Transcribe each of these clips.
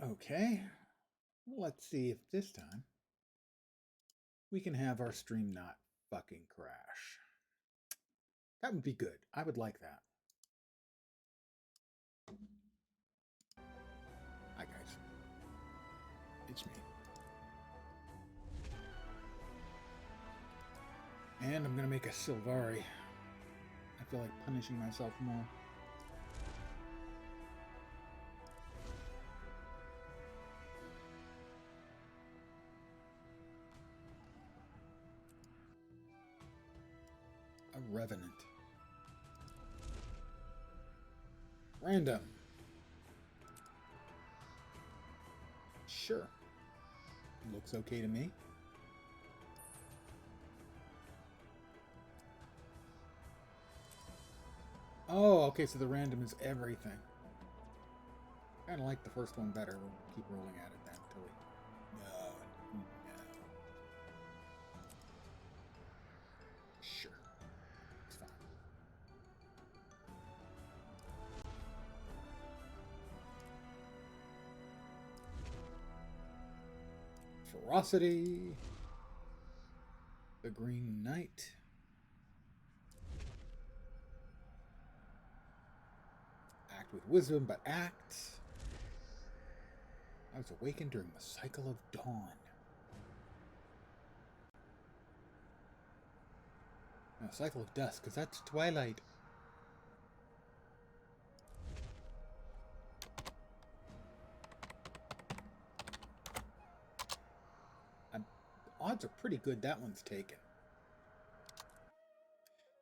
Okay. Let's see if this time we can have our stream not fucking crash. That would be good. I would like that. Hi, guys. It's me. And I'm going to make a Sylvari. I feel like punishing myself more. A Revenant. Random. Sure. Looks okay to me. Oh, okay, so the random is everything. Kind of like the first one better. We'll keep rolling at it then until we... No. Sure. It's fine. Ferocity. The Green Knight. Act with wisdom, but act. I was awakened during the cycle of dawn. No, cycle of dusk, because that's twilight. Odds are pretty good that one's taken.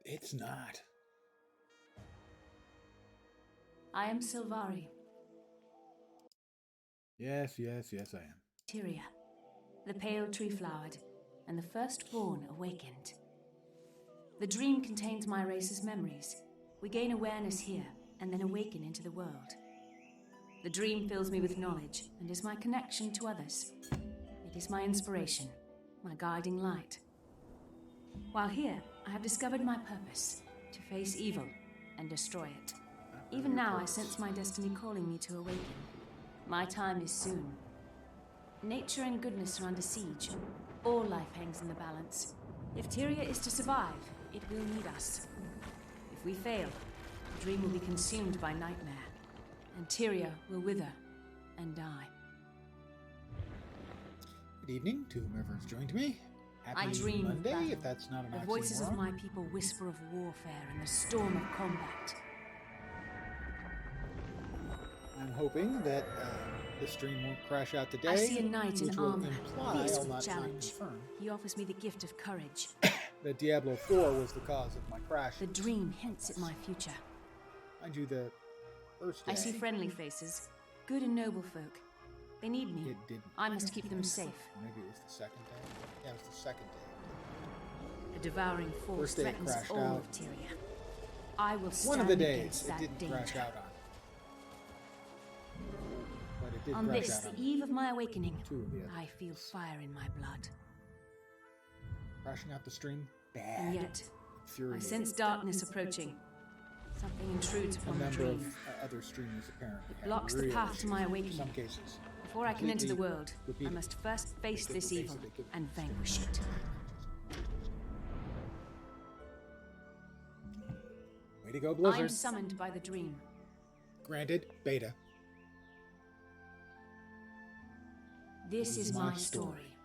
It's not. I am Sylvari. Yes, I am. Tyria, the pale tree-flowered, and the firstborn awakened. The dream contains my race's memories. We gain awareness here, and then awaken into the world. The dream fills me with knowledge, and is my connection to others. It is my inspiration, my guiding light. While here, I have discovered my purpose, to face evil and destroy it. Even now, I sense my destiny calling me to awaken. My time is soon. Nature and goodness are under siege. All life hangs in the balance. If Tyria is to survive, it will need us. If we fail, the dream will be consumed by nightmare, and Tyria will wither and die. Good evening to whomever has joined me. Happy I dream Monday, of battle. if that's not an The oxymoron. voices of my people whisper of warfare and the storm of combat. I'm hoping that the stream won't crash out today. I see a knight in armor, imply, fierce I'll with not challenge. confirm, He offers me the gift of courage. that Diablo 4 was the cause of my crash. The dream hints at my future. Mind you, the first day, I see friendly faces, good and noble folk. They need me. it didn't. I must keep them safe. Maybe it was the second day. Yeah, it was the second day. A devouring force First day it threatens crashed all out. of Tyria. I will stand One of the days against it that didn't danger. crash out on. But it did On crash this, out the on eve of my awakening, 2 of the others. I feel fire in my blood. Crashing out the stream, bad. And yet, I Infuriating. sense darkness approaching. Something intrudes A upon the number of dream. other streamers apparently have blocks the real path to issues my in awakening. some cases. Before I can enter the completely world, I repeated. must first face They this could evil face it, they could- and vanquish it. Way to go, I'm Blizzard. summoned by the dream. Granted, beta. This is my story.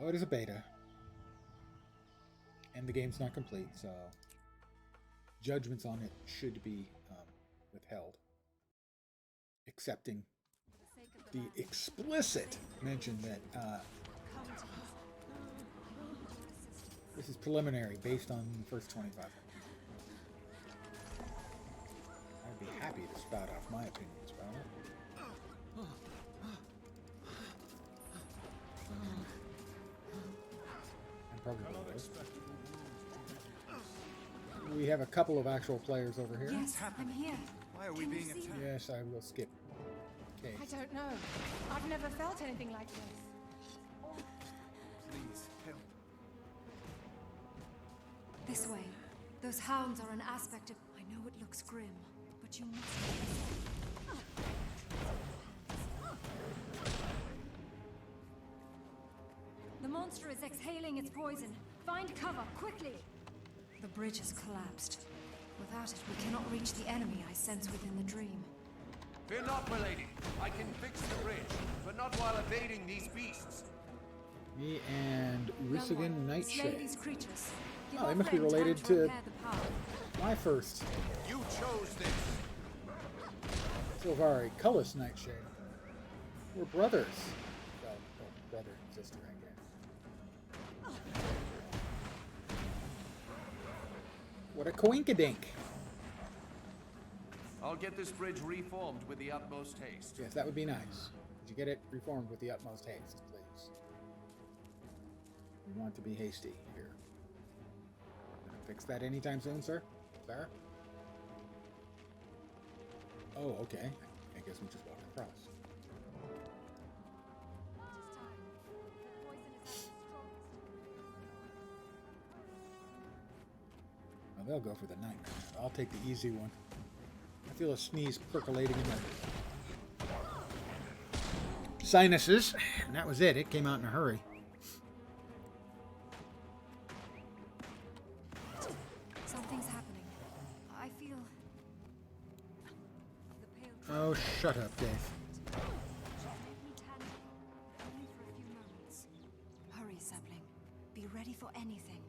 Oh, it is a beta. And the game's not complete, so judgments on it should be withheld. Accepting the explicit mention that this is preliminary based on the first 25 minutes. I'd be happy to spout off my opinions about it. And probably will. We have a couple of actual players over here. Yes, I'm here. Why are we Can you being see attacked? Yes, I will skip. Okay. I don't know. I've never felt anything like this. Please, help. This way. Those hounds are an aspect of... I know it looks grim, but you must... monster is exhaling its poison. Find cover, quickly! The bridge has collapsed. Without it, we cannot reach the enemy I sense within the dream. Fear not, my lady. I can fix the bridge, but not while evading these beasts. Me and Rissigan Nightshade. These creatures. Give Oh, they our must be friend related time to repair the path. my first You chose this. Sylvari, Cullis Nightshade. We're brothers. Well, brother and sister, I guess. What a coinkadink. I'll get this bridge reformed with the utmost haste. Yes, that would be nice. Could you get it reformed with the utmost haste, please? We want to be hasty here. Gonna fix that anytime soon, sir? Sir? Oh, okay. I guess we just walk across. Well, they'll go for the nightmare. I'll take the easy one. I feel a sneeze percolating in my sinuses, and that was it. It came out in a hurry. Something's happening. I feel... the pale Oh, shut up, Dave. only for a few moments. Hurry, Sapling. Be ready for anything.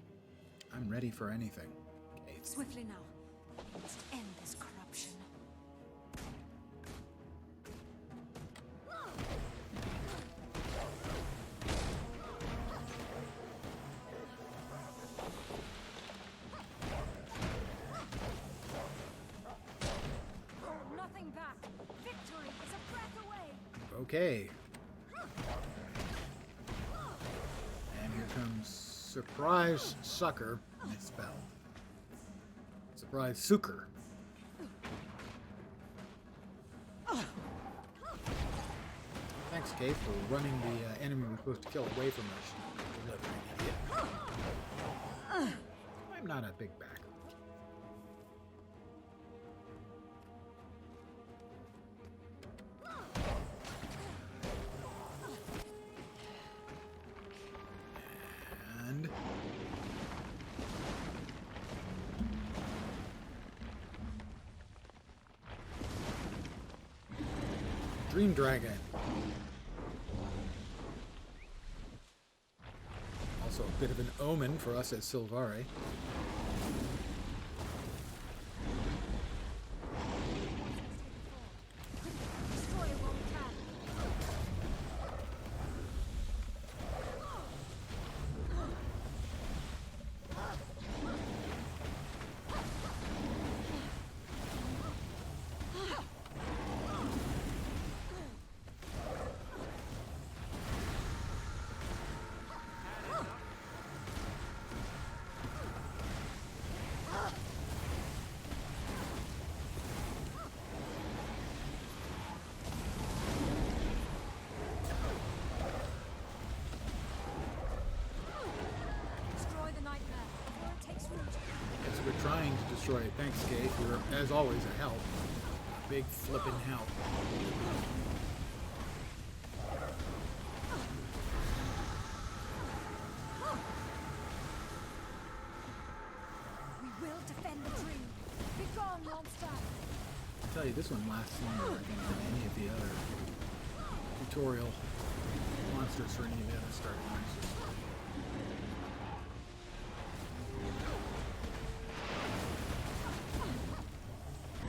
I'm ready for anything. Okay. Swiftly now. We must end this corruption. Hold nothing back. Victory is a breath away. Okay. And here comes Surprise Sucker. Misspelled. Surprise Sucker. Thanks, Kate, for running the enemy we're supposed to kill away from us. Idiot. I'm not a big backer. And Dream Dragon. Also a bit of an omen for us as Sylvari. Destroy it while we can. Destroy the nightmare before it takes root. Yes, we're trying to destroy it. Thanks, Kate. You're, as always, a help. A big flippin' help. We will defend the dream. Be gone, monster! I tell you, this one lasts longer than any of the other tutorial monsters for any of the other starting monsters.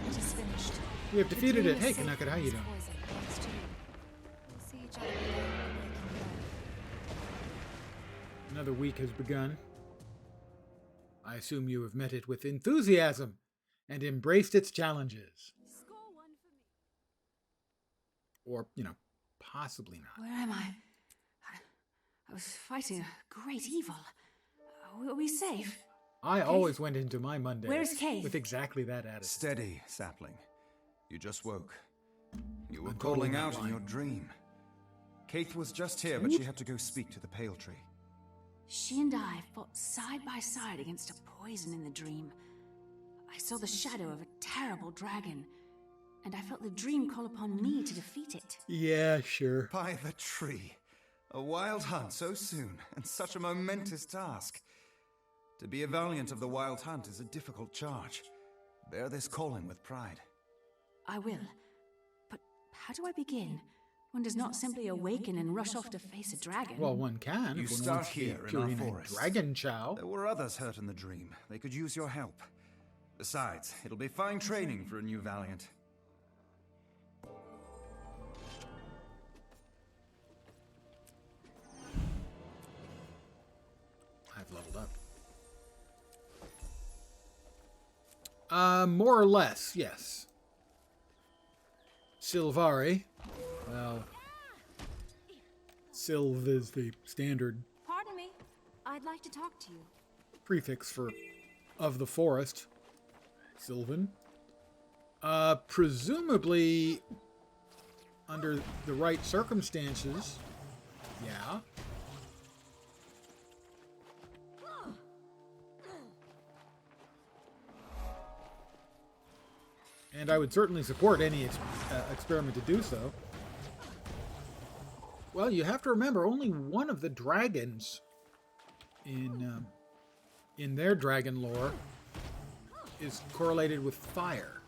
It is finished. We have The defeated dream it. is Hey, safe Kanaka, how from you this doing? poison, thanks to you. We'll see each other again when we can go. Another week has begun. I assume you have met it with enthusiasm and embraced its challenges. Score one for me. Or, possibly not. Where am I? I was fighting a great evil. Are we safe? I always went into my Mondays Where is Kate? with exactly that attitude. Steady, sapling. You just woke. You were I'm totally calling not out in lying. your dream. Kaith was just here, but she had to go speak to the Pale Tree. She and I fought side by side against a poison in the dream. I saw the shadow of a terrible dragon, and I felt the dream call upon me to defeat it. Yeah, sure. By the tree. A wild hunt so soon, and such a momentous task. To be a valiant of the wild hunt is a difficult charge. Bear this calling with pride. I will. But how do I begin? One does not simply awaken and rush off to face a dragon. Well, one can. You if one start wants to be here in our Purina forest. Dragon Chow. There were others hurt in the dream. They could use your help. Besides, it'll be fine training for a new valiant. I've leveled up. More or less, yes. Silvari. Well, Sylv is the standard Pardon me. I'd like to talk to you. prefix for of the forest. Sylvan. Presumably, under the right circumstances, yeah. And I would certainly support any experiment to do so. Well, you have to remember, only one of the dragons in their dragon lore is correlated with fire.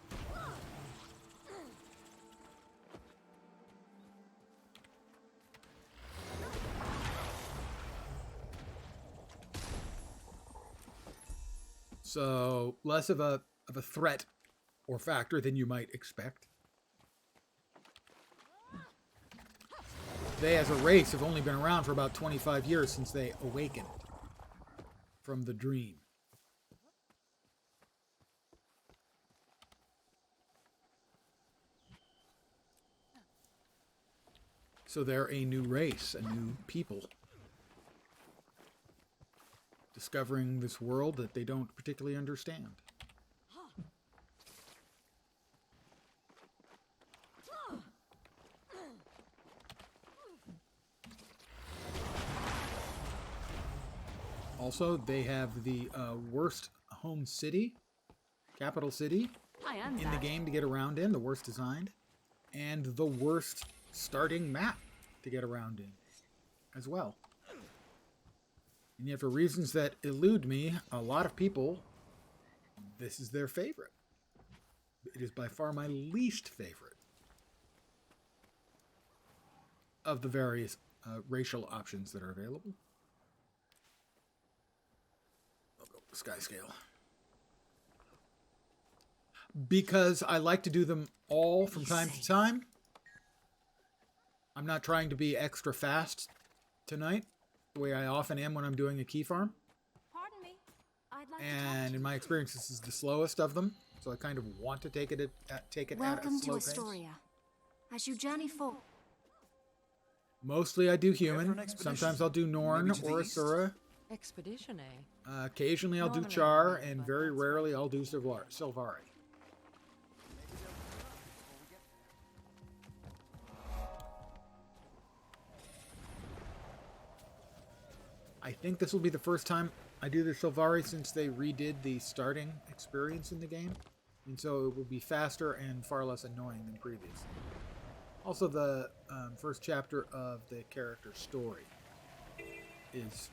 So less of a threat or factor than you might expect. They, as a race, have only been around for about 25 years since they awakened from the dream. So they're a new race, a new people, discovering this world that they don't particularly understand. Also, they have the worst home city, capital city, in the game to get around in, the worst designed, and the worst starting map to get around in as well. And yet, for reasons that elude me, a lot of people, this is their favorite. It is by far my least favorite of the various racial options that are available. Sky scale. Because I like to do them all from time to time. I'm not trying to be extra fast tonight, the way I often am when I'm doing a key farm. Pardon me. I'd like And in my experience, this is the slowest of them, so I kind of want to take it at a Welcome slow to pace. Astoria. As you journey forward. Mostly I do human. An expedition. Sometimes I'll do Norn Maybe to the or east? Asura. Expedition, eh? Occasionally I'll do Normally Char, not, and but very that's rarely I'll do Silvari. I think this will be the first time I do the Silvari since they redid the starting experience in the game, and so it will be faster and far less annoying than previous. Also, the first chapter of the character's story is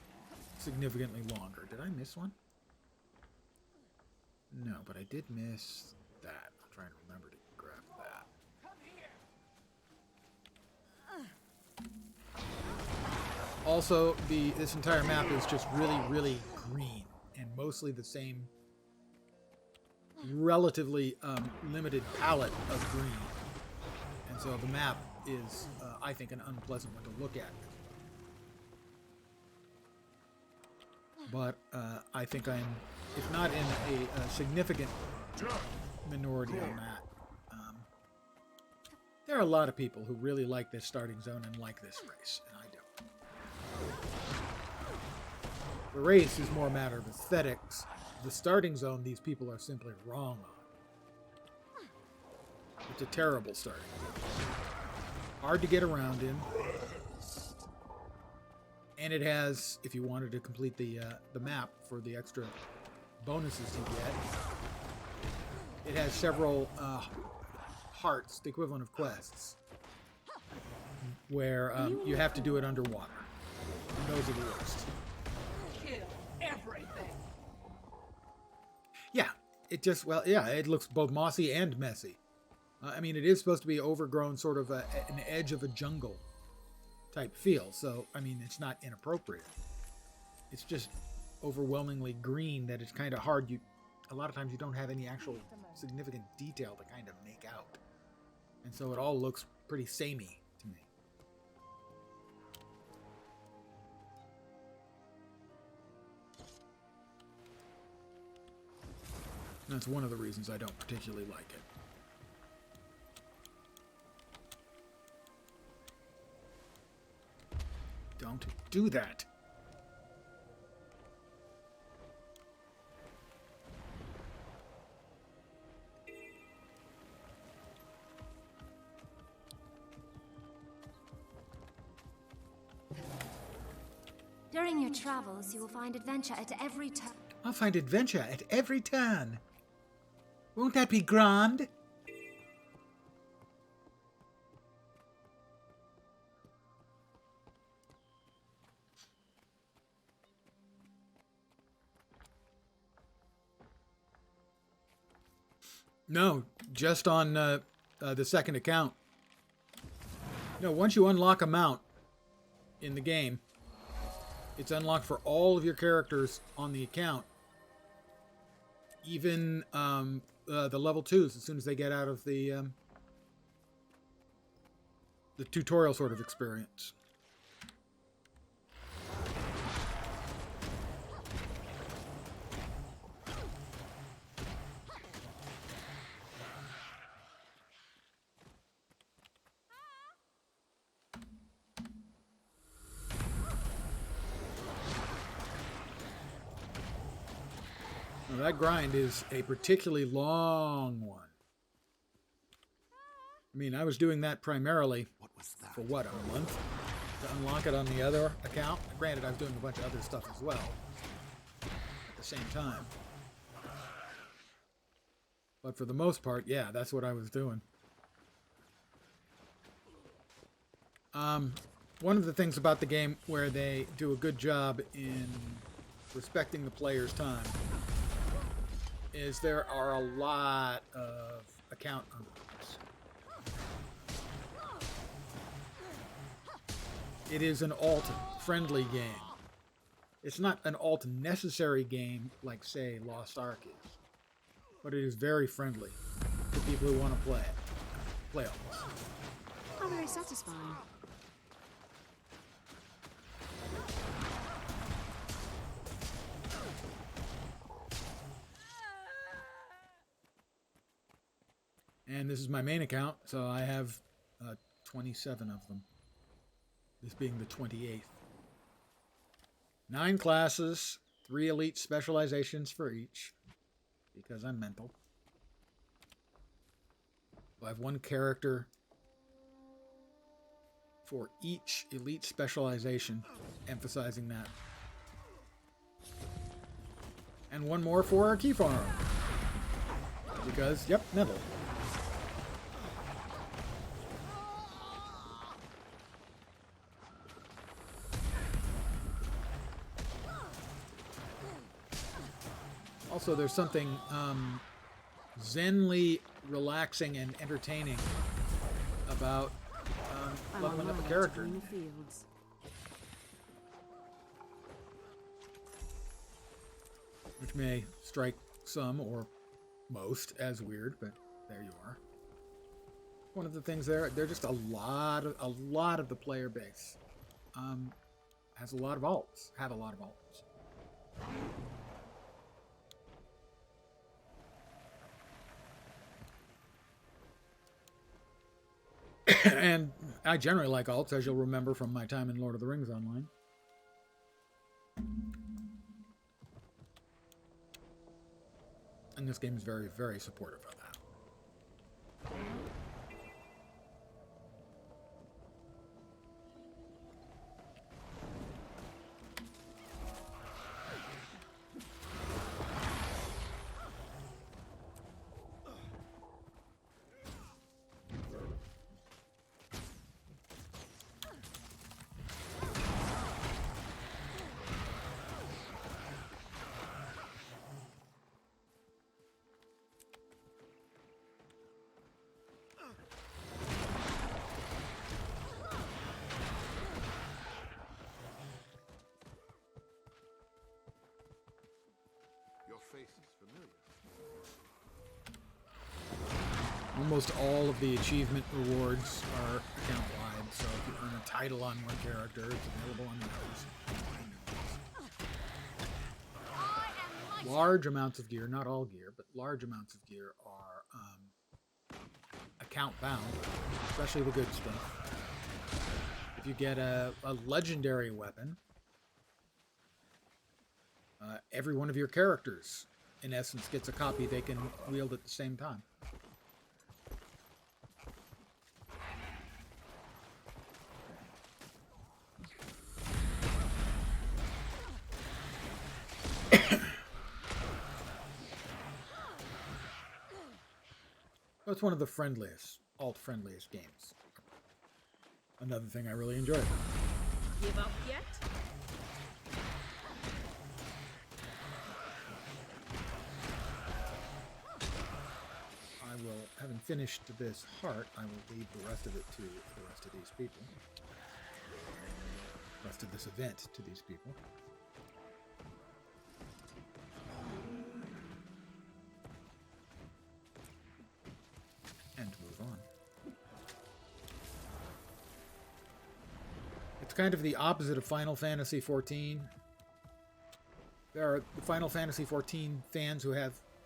significantly longer. Did I miss one? No, but I did miss that. I'm trying to remember to grab that. Also, this entire map is just really, really green and mostly the same relatively limited palette of green. And so the map is, I think, an unpleasant one to look at. But I think I'm, if not in a significant minority on that. There are a lot of people who really like this starting zone and like this race, and I don't. The race is more a matter of aesthetics. The starting zone, these people are simply wrong on. It's a terrible starting zone. Hard to get around in. And it has, if you wanted to complete the map for the extra bonuses you get, it has several hearts, the equivalent of quests, where you have to do it underwater. And those are the worst. Kill everything. Yeah, it just, well, yeah, it looks both mossy and messy. I mean, it is supposed to be overgrown, sort of an edge of a jungle type feel. So, I mean, it's not inappropriate. It's just overwhelmingly green that it's kind of hard. A lot of times you don't have any actual significant detail to kind of make out. And so it all looks pretty samey to me. That's one of the reasons I don't particularly like it. Don't do that. During your travels, you will find adventure at every turn. I'll find adventure at every turn. Won't that be grand? No, just on the second account. No, once you unlock a mount in the game, it's unlocked for all of your characters on the account. Even the level 2s, as soon as they get out of the tutorial sort of experience. Now that grind is a particularly long one. I mean, I was doing that primarily for what, a month? To unlock it on the other account. Granted, I was doing a bunch of other stuff as well at the same time. But for the most part, yeah, that's what I was doing. One of the things about the game where they do a good job in respecting the player's time is there are a lot of account unlocks. It is an alt-friendly game. It's not an alt-necessary game like, say, Lost Ark is. But it is very friendly to people who want to play it. Play alts. How very satisfying. And this is my main account, so I have 27 of them. This being the 28th. 9 classes, 3 elite specializations for each, because I'm mental. I have 1 character for each elite specialization, emphasizing that. And 1 more for our key farm. Because, yep, mental. Also, there's something zenly relaxing and entertaining about leveling up a character. Which may strike some or most as weird, but there you are. One of the things they're just a lot of the player base has a lot of alts, have a lot of alts. And I generally like alts, as you'll remember from my time in Lord of the Rings Online. And this game is very, very supportive of that. almost all of the achievement rewards are account-wide, so if you earn a title on one character, it's available on the others. Large amounts of gear, not all gear, but large amounts of gear are account-bound, especially the good stuff. If you get a legendary weapon, every one of your characters, in essence, gets a copy they can wield at the same time. It's one of the friendliest, alt-friendliest games. Another thing I really enjoy. Give up yet? I will, having finished this heart, I will leave the rest of it to the rest of these people. The rest of this event to these people. And move on. It's kind of the opposite of Final Fantasy XIV. There are the Final Fantasy XIV fans who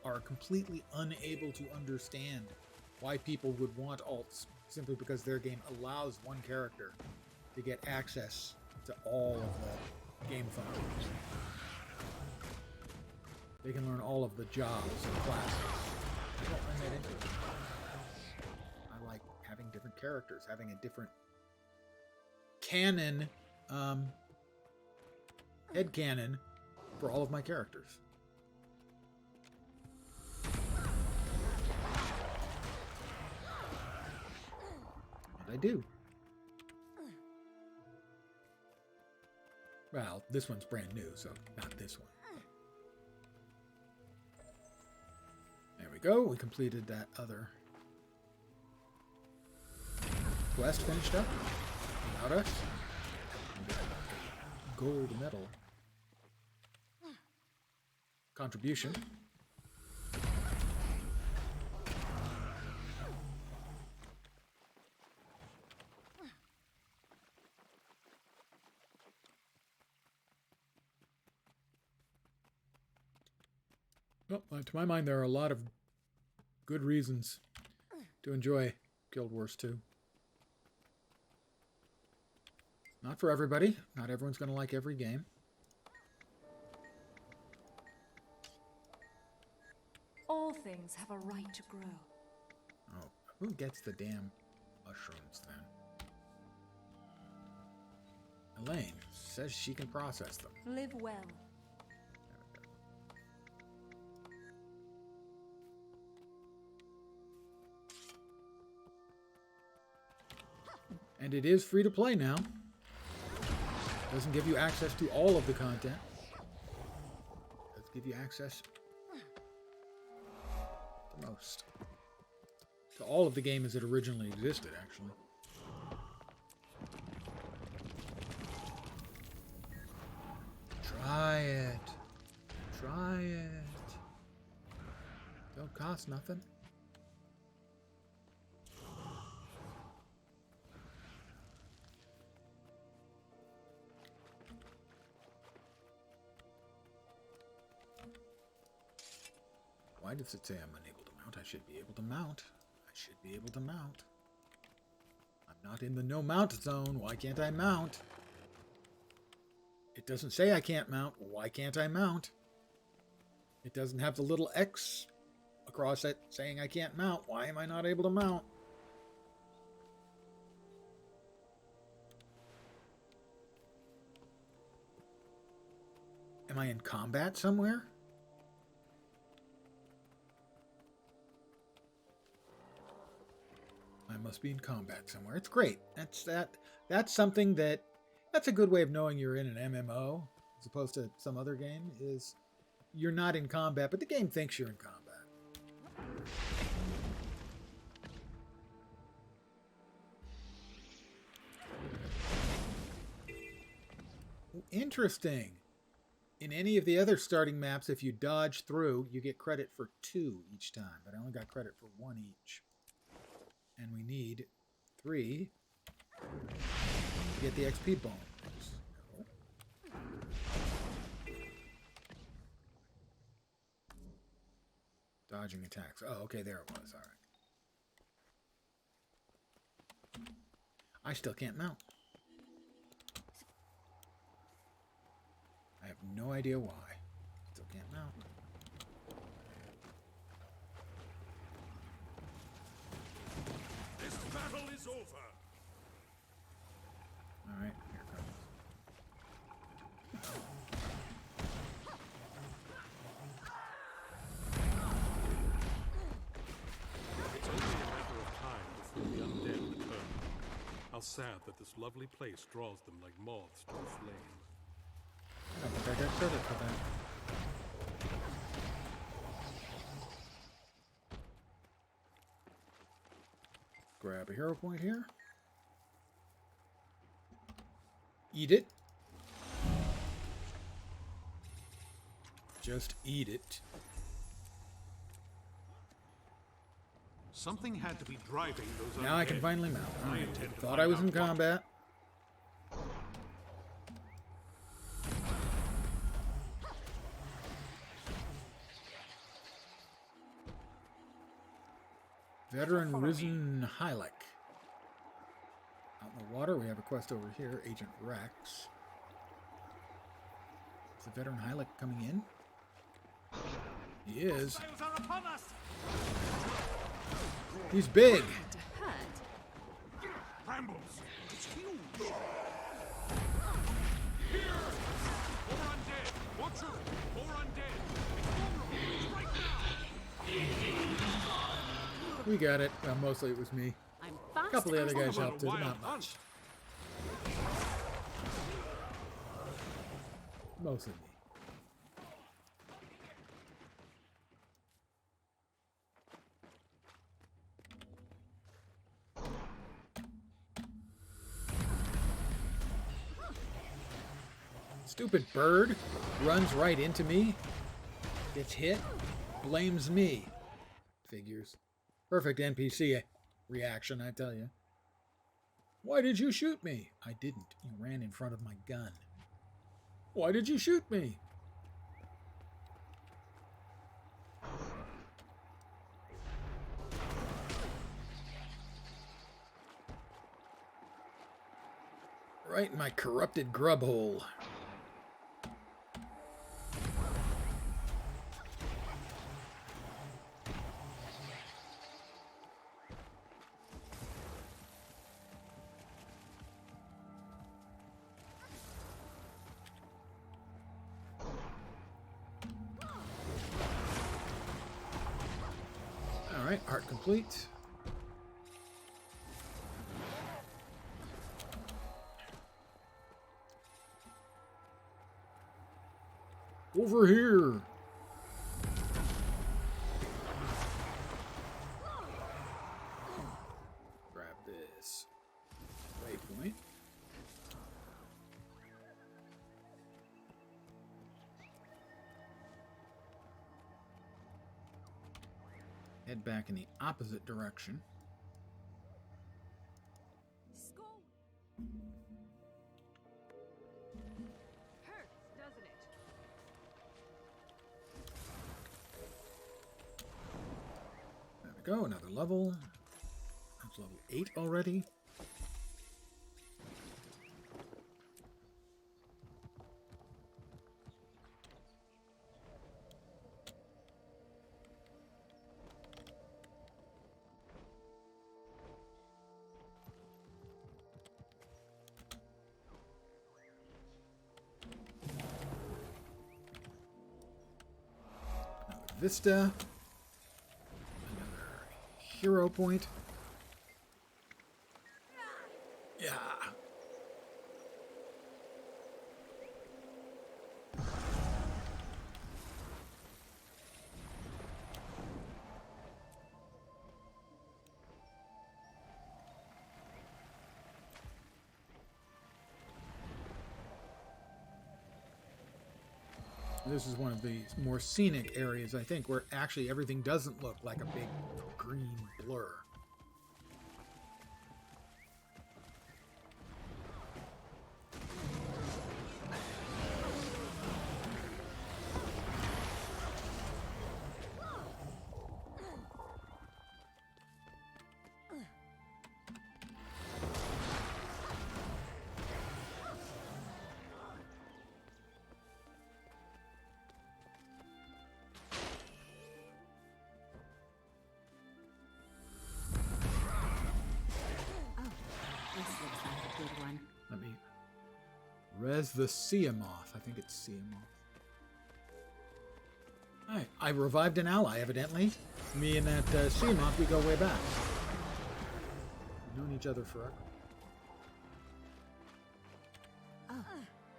are completely unable to understand why people would want alts simply because their game allows one character to get access to all of the game functions. They can learn all of the jobs and classes. I don't find that interesting. I like having different characters, having a different canon, head canon for all of my characters. And I do. Well, this one's brand new, so not this one. There we go. We completed that other quest, finished up without us. Gold medal. Contribution. Well, to my mind, there are a lot of good reasons to enjoy Guild Wars 2. Not for everybody. Not everyone's going to like every game. All things have a right to grow. Oh, who gets the damn mushrooms then? Elaine says she can process them. Live well. And it is free to play now. Doesn't give you access to all of the content. It does give you access to most. To all of the game as it originally existed, actually. Try it. Try it. Don't cost nothing. Why does it say I'm unable to mount? I should be able to mount. I should be able to mount. I'm not in the no mount zone. Why can't I mount? It doesn't say I can't mount. Why can't I mount? It doesn't have the little X across it saying I can't mount. Why am I not able to mount? Am I in combat somewhere? I must be in combat somewhere. It's great. That's something that's a good way of knowing you're in an MMO as opposed to some other game is you're not in combat, but the game thinks you're in combat. Interesting. In any of the other starting maps, if you dodge through, you get credit for 2 each time, but I only got credit for 1 each. And we need 3 to get the XP bonus. Dodging attacks. Oh, okay, there it was. All right. I still can't mount. I have no idea why. Still can't mount. This battle is over. All right, here it comes. It's only a matter of time before the undead return. How sad that this lovely place draws them like moths to a flame. I think I got credit for that. Grab a hero point here. Eat it. Just eat it. Something had to be driving those Now I can finally mount. I thought I was in combat. Veteran Risen Hylek. Out in the water, we have a quest over here. Agent Rex. Is the Veteran Hylek coming in? He is. He's big. Brambles! It's huge! Here! More undead! Watch out! More undead! It's right now! We got it. Well, mostly it was me. I'm A fast. couple of the other guys Talk helped about too, a but not wild much. Mostly me. Stupid bird runs right into me, gets hit, blames me. Figures. Perfect NPC reaction, I tell you. Why did you shoot me? I didn't. You ran in front of my gun. Why did you shoot me? Right in my corrupted grub hole. All right, art complete. Over here. Grab this waypoint. Head back in the opposite direction. Score! Hurts, doesn't it? There we go, another level. That's level 8 already. Another Vista. Another hero point. Yeah. This is one of the more scenic areas, I think, where actually everything doesn't look like a big green blur. Res the Seamoth. I think it's Seamoth. Alright, I revived an ally, evidently. Me and that Seamoth, we go way back. We've known each other forever. Oh,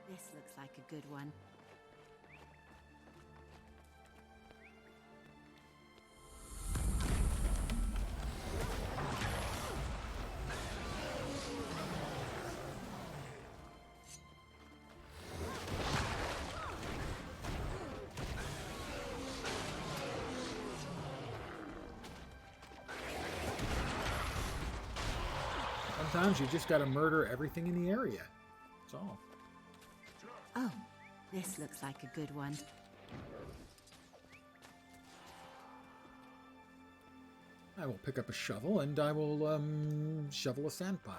this looks like a good one. Sometimes you just gotta murder everything in the area. That's all. Oh, this looks like a good one. I will pick up a shovel and I will shovel a sand pile.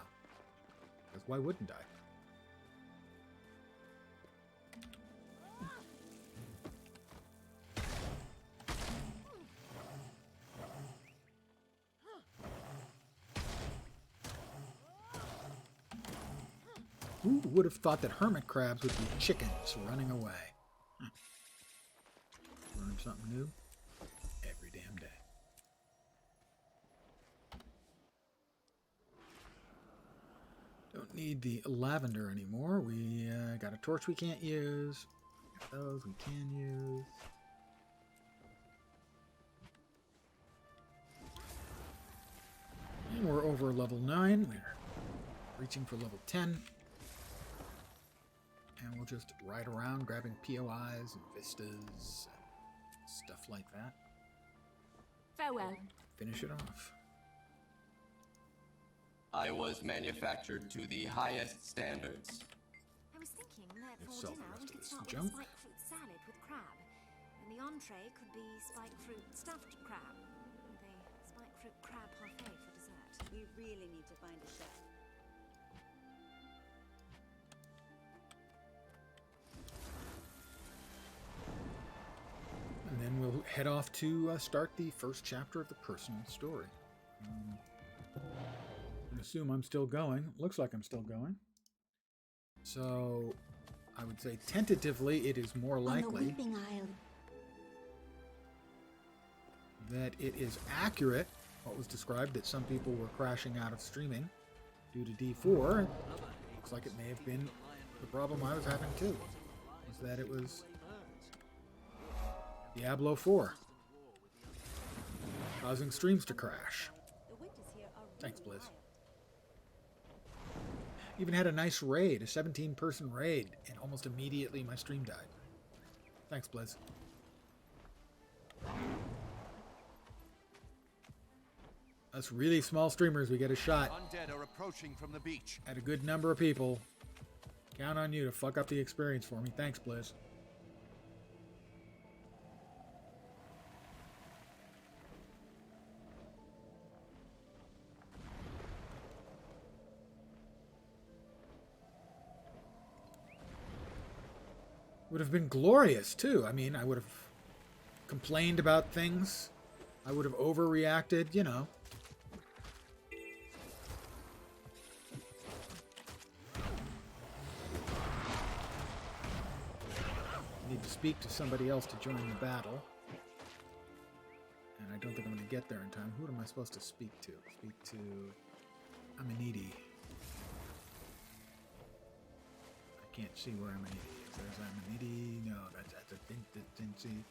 Because why wouldn't I? Who would have thought that hermit crabs would be chickens running away? Learn something new every damn day. Don't need the lavender anymore. We got a torch we can't use. Got those we can use. And we're over level 9. We're reaching for level 10. And we'll just ride around grabbing POIs and vistas and stuff like that. Farewell. Finish it off. I was manufactured to the highest standards. I was thinking that Let's for sell the dinner rest we of could this start with junk. a spiked fruit salad with crab. And the entree could be spiked fruit stuffed crab. And the spiked fruit crab parfait for dessert. We really need to find a chef. And then we'll head off to start the first chapter of the personal story. I assume I'm still going. Looks like I'm still going. So I would say tentatively it is more likely that it is accurate what was described, that some people were crashing out of streaming due to D4. Looks like it may have been the problem I was having too, was that it was Diablo 4 causing streams to crash. Thanks, Blizz. Even had a nice raid, a 17-person raid, and almost immediately my stream died. Thanks, Blizz. Us really small streamers, we get a shot Undead are approaching from the beach. at a good number of people. Count on you to fuck up the experience for me. Thanks, Blizz. Would have been glorious, too. I mean, I would have complained about things. I would have overreacted, you know. Need to speak to somebody else to join the battle. And I don't think I'm going to get there in time. Who am I supposed to speak to? Speak to Amenidi. I can't see where Amenidi is. There's Amenidi. No, that's a Dincy.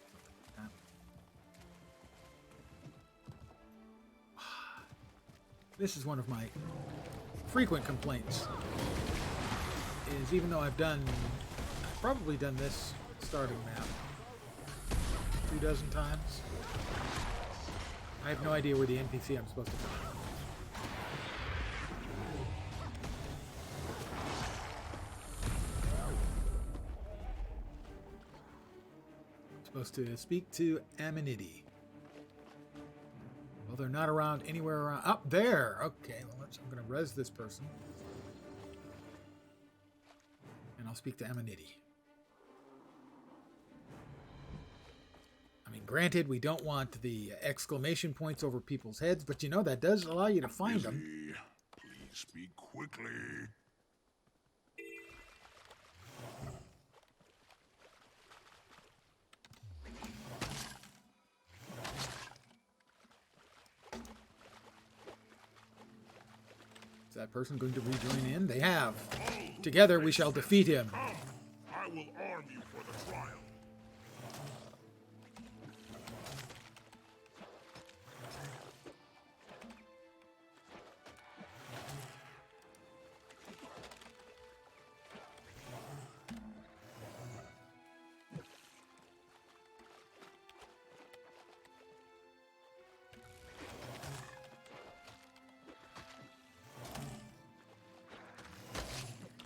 This is one of my frequent complaints. Is even though I've probably done this starting map 24 times, I have no idea where the NPC I'm supposed to go. Supposed to speak to Amenidi. Well, they're not around anywhere around. Up there! Okay, well, I'm going to res this person. And I'll speak to Amenidi. I mean, granted, we don't want the exclamation points over people's heads, but you know, that does allow you to find them. Please speak quickly. Is that person going to rejoin in? They have. Together we shall defeat him. I will arm you for the trial.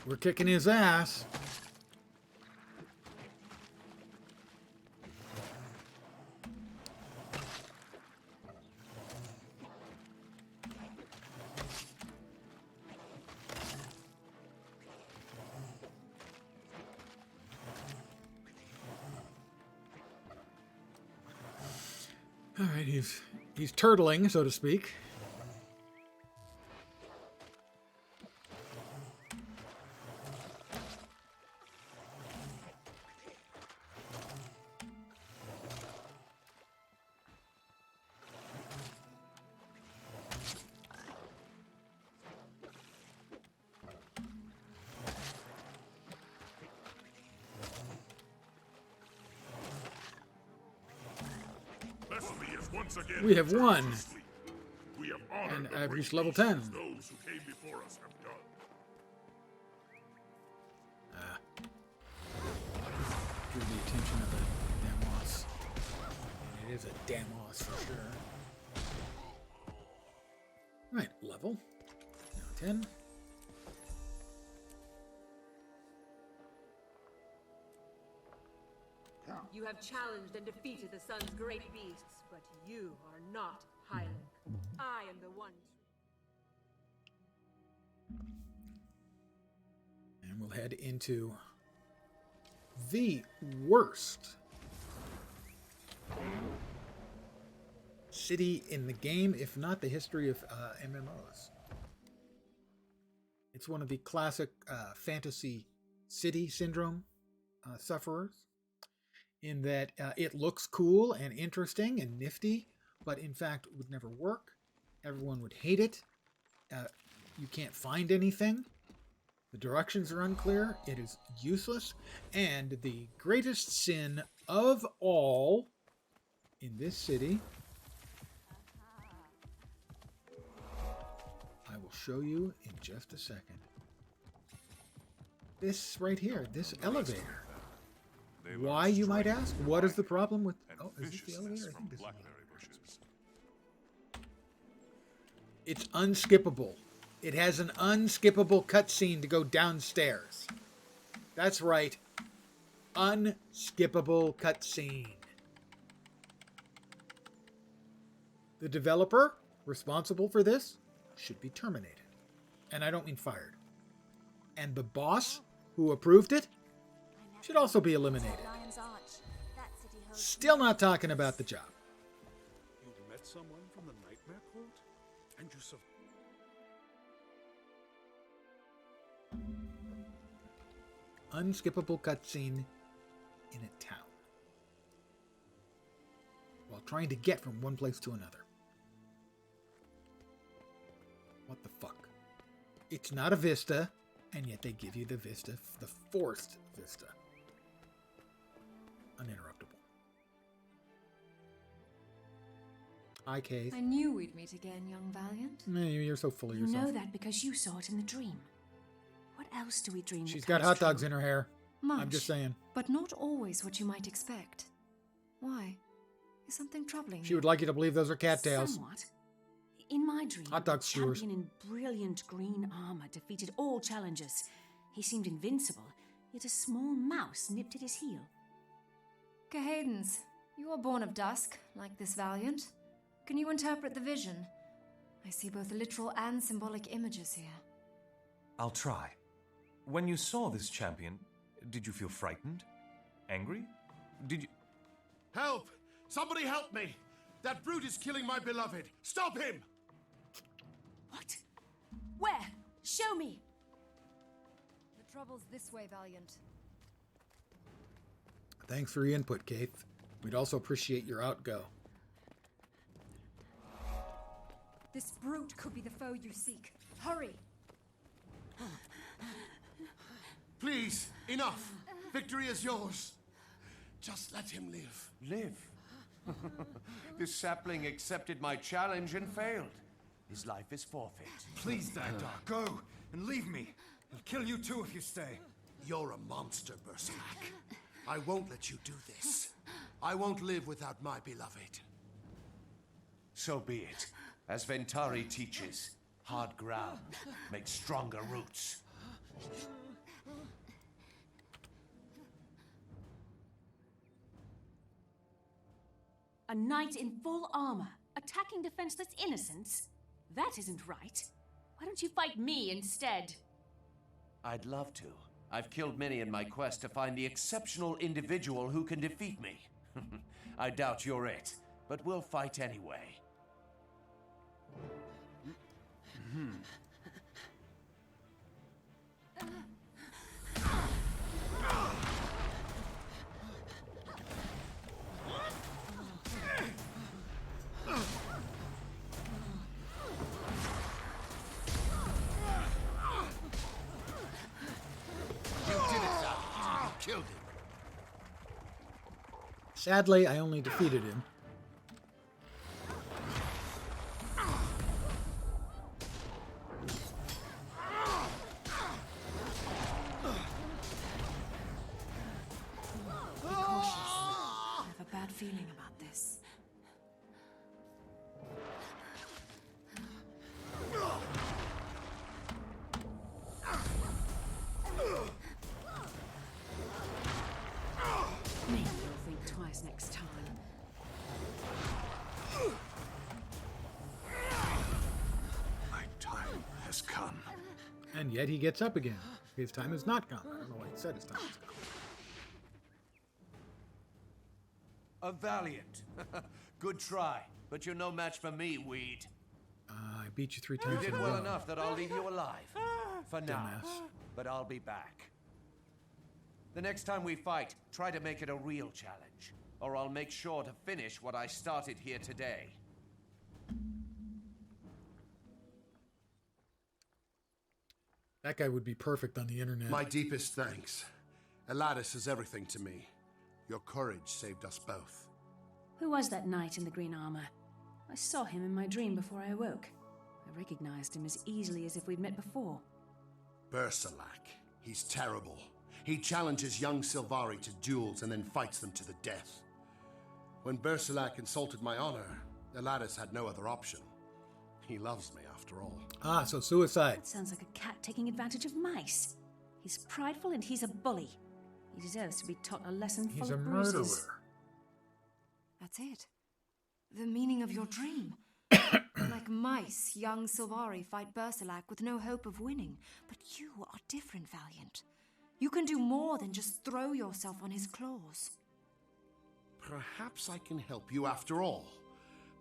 We're kicking his ass. All right, he's turtling, so to speak. Once again, We have won. We have honored And the I've great reached level deeds 10. Those who came before us have done. Drew the attention of a Damos. And it is a Damos for sure. Right, level. Now 10. You have challenged and defeated the sun's great beasts, but you are not Hylic. I am the one. And we'll head into the worst city in the game, if not the history of MMOs. It's one of the classic fantasy city syndrome sufferers, in that it looks cool and interesting and nifty, but in fact would never work. Everyone would hate it. You can't find anything. The directions are unclear. It is useless. And the greatest sin of all in this city, I will show you in just a second. This right here, this elevator. Why, you might ask? What is the problem with... Oh, is this the elevator? I think this is the elevator. It's unskippable. It has an unskippable cutscene to go downstairs. That's right. Unskippable cutscene. The developer responsible for this should be terminated. And I don't mean fired. And the boss who approved it should also be eliminated. Still not talking about the job. You met someone from the Nightmare Court? And you survived? Unskippable cutscene in a town while trying to get from one place to another. What the fuck? It's not a vista, and yet they give you the vista, the forced vista. Uninterruptible. Hi, Kate. I knew we'd meet again, young Valiant. You're so full of You yourself. know that because you saw it in the dream. What else do we dream? She's got hot dogs in her hair. Much, I'm just saying. but not always what you might expect. Why? Is something troubling She you? would like you to believe those are cattails. Somewhat. In my dream, Hot dog the skewers. champion in brilliant green armor defeated all challengers. He seemed invincible, yet a small mouse nipped at his heel. Cahedens, you are born of dusk, like this Valiant. Can you interpret the vision? I see both literal and symbolic images here. I'll try. When you saw this champion, did you feel frightened? Angry? Did you... Help! Somebody help me! That brute is killing my beloved! Stop him! What? Where? Show me! The trouble's this way, Valiant. Thanks for your input, Kate. We'd also appreciate your outgo. This brute could be the foe you seek. Hurry! Please, enough. Victory is yours. Just let him live. Live? This sapling accepted my challenge and failed. His life is forfeit. Please, Dagdar, go and leave me. I'll kill you too if you stay. You're a monster, Bersalak. I won't let you do this. I won't live without my beloved. So be it. As Ventari teaches, hard ground makes stronger roots. A knight in full armor, attacking defenseless innocents? That isn't right. Why don't you fight me instead? I'd love to. I've killed many in my quest to find the exceptional individual who can defeat me. I doubt you're it, but we'll fight anyway. Killed him. Sadly, I only defeated him. Be cautious. I have a bad feeling about this. Maybe you'll think twice next time. My time has come. And yet he gets up again. His time has not come. I don't know why he said his time has come. A valiant. Good try, but you're no match for me, Weed. I beat you 3 You times in did a well row. enough that I'll leave you alive. For now. Dumbass. But I'll be back. The next time we fight, try to make it a real challenge. Or I'll make sure to finish what I started here today. That guy would be perfect on the internet. My deepest thanks. Eladis is everything to me. Your courage saved us both. Who was that knight in the green armor? I saw him in my dream before I awoke. I recognized him as easily as if we'd met before. Bersalak. He's terrible. He challenges young Silvari to duels and then fights them to the death. When Bersalak insulted my honor, Eladis had no other option. He loves me, after all. Ah, so suicide. That sounds like a cat taking advantage of mice. He's prideful and he's a bully. He deserves to be taught a lesson full He's a of bruises. murderer. That's it. The meaning of your dream. Like mice, young Silvari fight Bersalak with no hope of winning. But you are different, Valiant. You can do more than just throw yourself on his claws. Perhaps I can help you after all.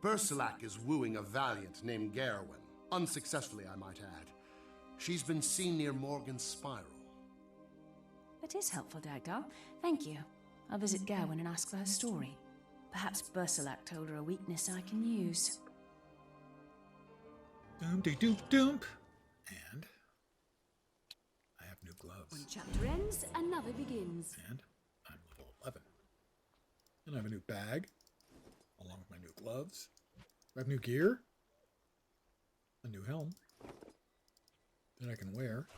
Bersalak is wooing a valiant named Garwin. Unsuccessfully, I might add. She's been seen near Morgan's Spiral. That is helpful, Dagdar. Thank you. I'll visit Gawain and ask for her story. Perhaps Bersalak told her a weakness I can use. Doom. And I have new gloves. One chapter ends, another begins. And I'm level 11. And I have a new bag, along with my new gloves. I have new gear, a new helm that I can wear,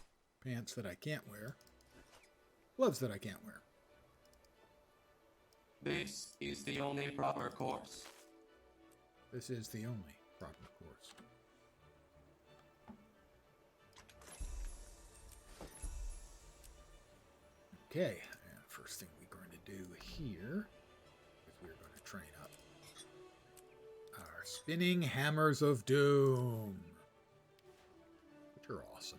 pants that I can't wear, gloves that I can't wear. This is the only proper course. This is the only proper course. Okay, and first thing we're going to do here is we're going to train up our spinning hammers of doom, which are awesome.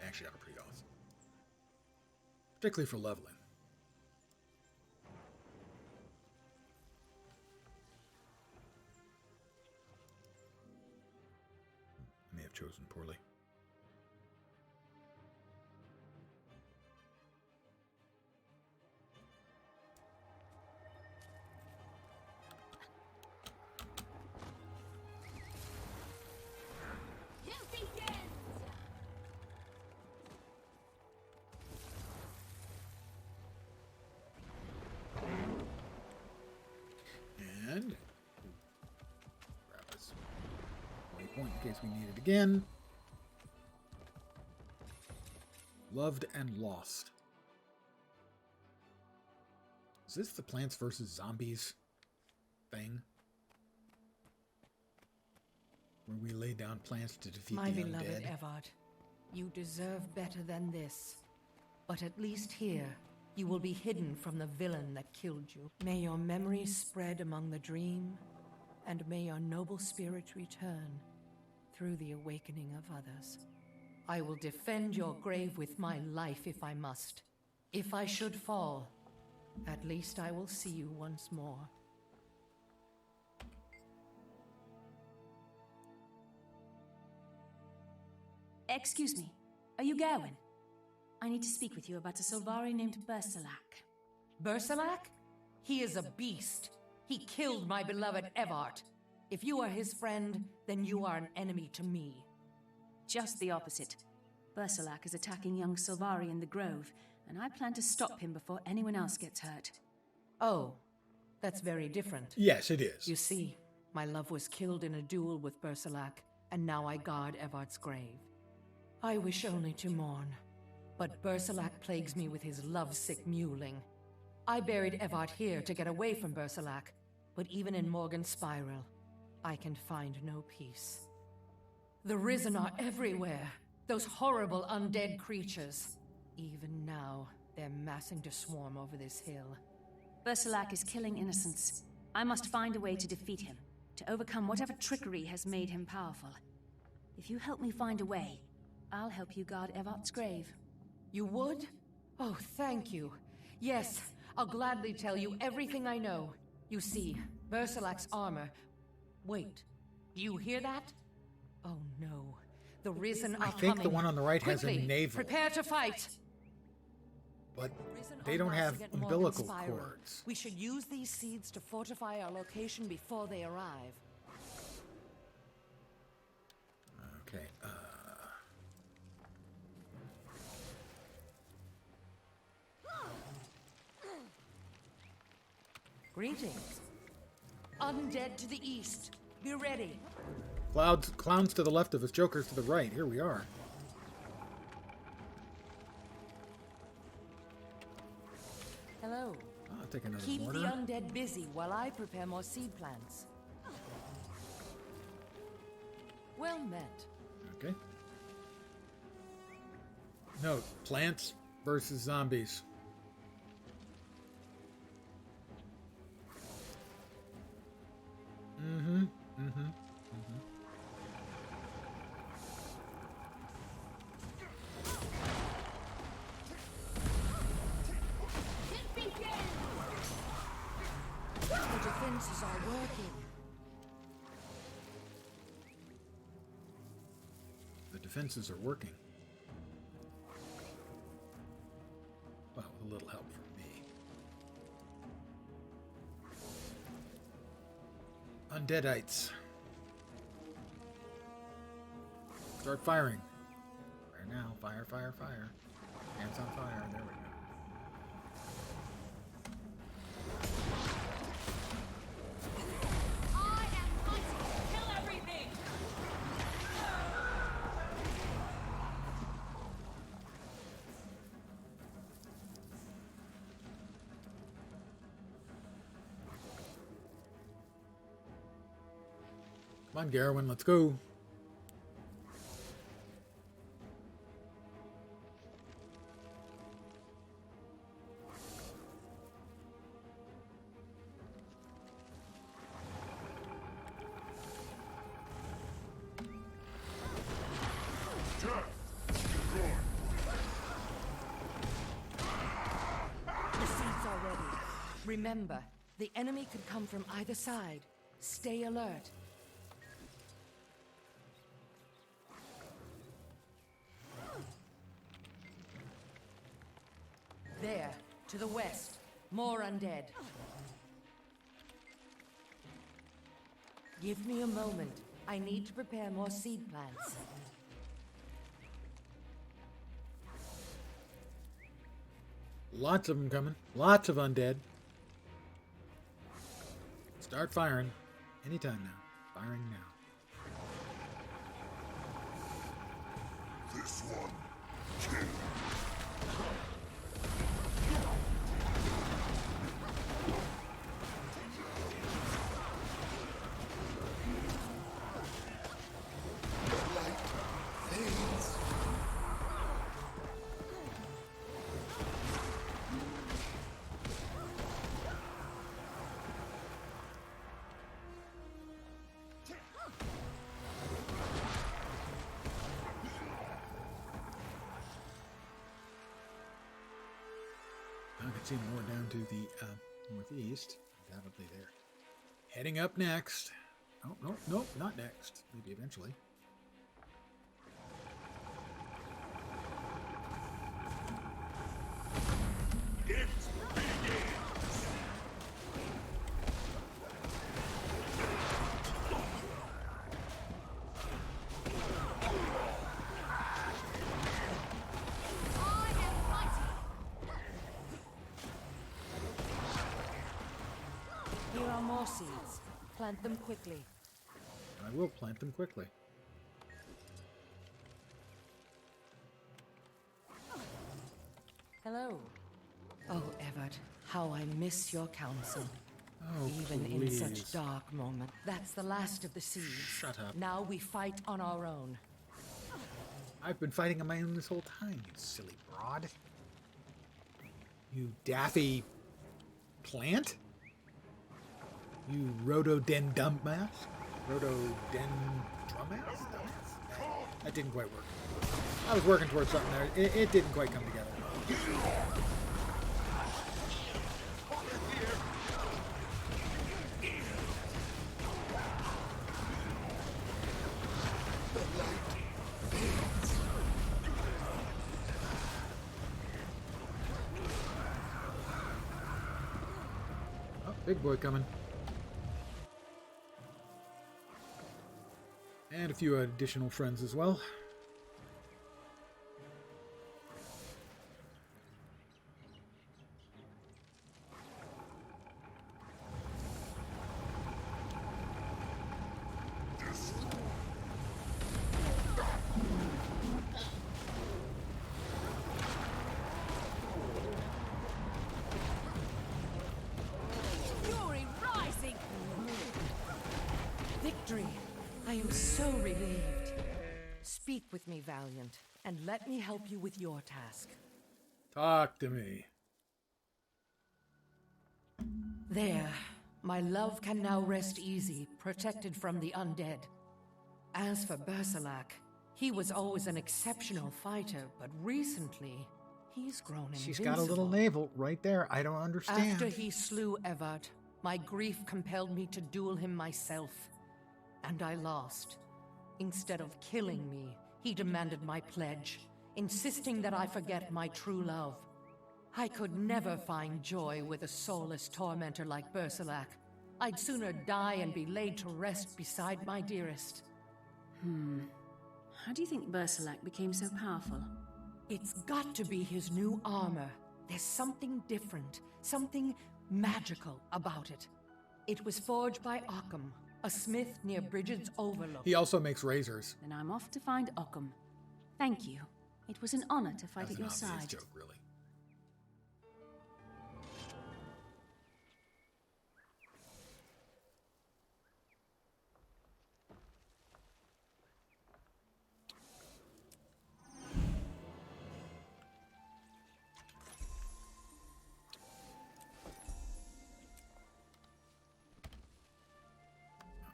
They actually are pretty awesome, particularly for leveling. I may have chosen poorly. in case we need it again. Loved and Lost. Is this the Plants vs. Zombies thing? Where we lay down plants to defeat My the beloved undead? Evard, you deserve better than this. But at least here, you will be hidden from the villain that killed you. May your memories spread among the dream, and may your noble spirit return through the awakening of others. I will defend your grave with my life if I must. If I should fall, at least I will see you once more. Excuse me, are you Gawain? I need to speak with you about a Sylvari named Bersalak. Bersalak? He is a beast. He killed my beloved Evart. If you are his friend, then you are an enemy to me. Just the opposite. Bersalak is attacking young Sylvari in the Grove, and I plan to stop him before anyone else gets hurt. Oh, that's very different. Yes, it is. You see, my love was killed in a duel with Bersalak, and now I guard Evart's grave. I wish only to mourn, but Bersalak plagues me with his lovesick mewling. I buried Evart here to get away from Bersalak, but even in Morgan's Spiral, I can find no peace. The Risen are everywhere, those horrible undead creatures. Even now, they're massing to swarm over this hill. Bersalak is killing innocents. I must find a way to defeat him, to overcome whatever trickery has made him powerful. If you help me find a way, I'll help you guard Evart's grave. You would? Oh, thank you. Yes, I'll gladly tell you everything I know. You see, Bersalak's armor... Wait, do you hear that? Oh no, the Risen are coming. I think the one on the right has a navel. Prepare to fight! But they don't have umbilical cords. We should use these seeds to fortify our location before they arrive. Okay, Greetings. Undead to the east. Be ready. Clowns to the left of us, jokers to the right. Here we are. Hello. I'll take another Keep mortar. the undead busy while I prepare more seed plants. Well met. Okay. Note, plants versus zombies. The defenses are working. The defenses are working. Well, with a little help from me. Undeadites. Start firing. Fire now. Fire, fire, fire. Hands on fire. There we go. Come on, Garwin, let's go. The seeds are ready. Remember, the enemy could come from either side. Stay alert. There, to the west. More undead. Give me a moment. I need to prepare more seed plants. Lots of them coming. Lots of undead. Start firing. Anytime now. Firing now. This one. Kill. I can see more down to the northeast. Undoubtedly there. Heading up next. Oh, no, nope, not next. Maybe eventually. Here are more seeds. Plant them quickly. I will plant them quickly. Hello. Oh, Everett, how I miss your counsel. Oh, Even please. in such dark moments. That's the last of the seeds. Shut up. Now we fight on our own. I've been fighting on my own this whole time, you silly broad. You daffy plant? You rhododendron-dumbass? Rhododendron-dumbass? That didn't quite work. I was working towards something there. It didn't quite come together. Oh, big boy coming. And a few additional friends as well. Fury rising! Victory! I am so relieved. Speak with me, Valiant, and let me help you with your task. Talk to me. There. My love can now rest easy, protected from the undead. As for Bersalak, he was always an exceptional fighter, but recently, he's grown invincible. She's got a little navel right there. I don't understand. After he slew Evard, my grief compelled me to duel him myself. And I lost. Instead of killing me, he demanded my pledge, insisting that I forget my true love. I could never find joy with a soulless tormentor like Bersalak. I'd sooner die and be laid to rest beside my dearest. How do you think Bersalak became so powerful? It's got to be his new armor. There's something different, something magical about it. It was forged by Occam, a smith near Bridget's Overlook. He also makes razors. Then I'm off to find Occam. Thank you. It was an honor to fight That was at your an obvious side. joke, really.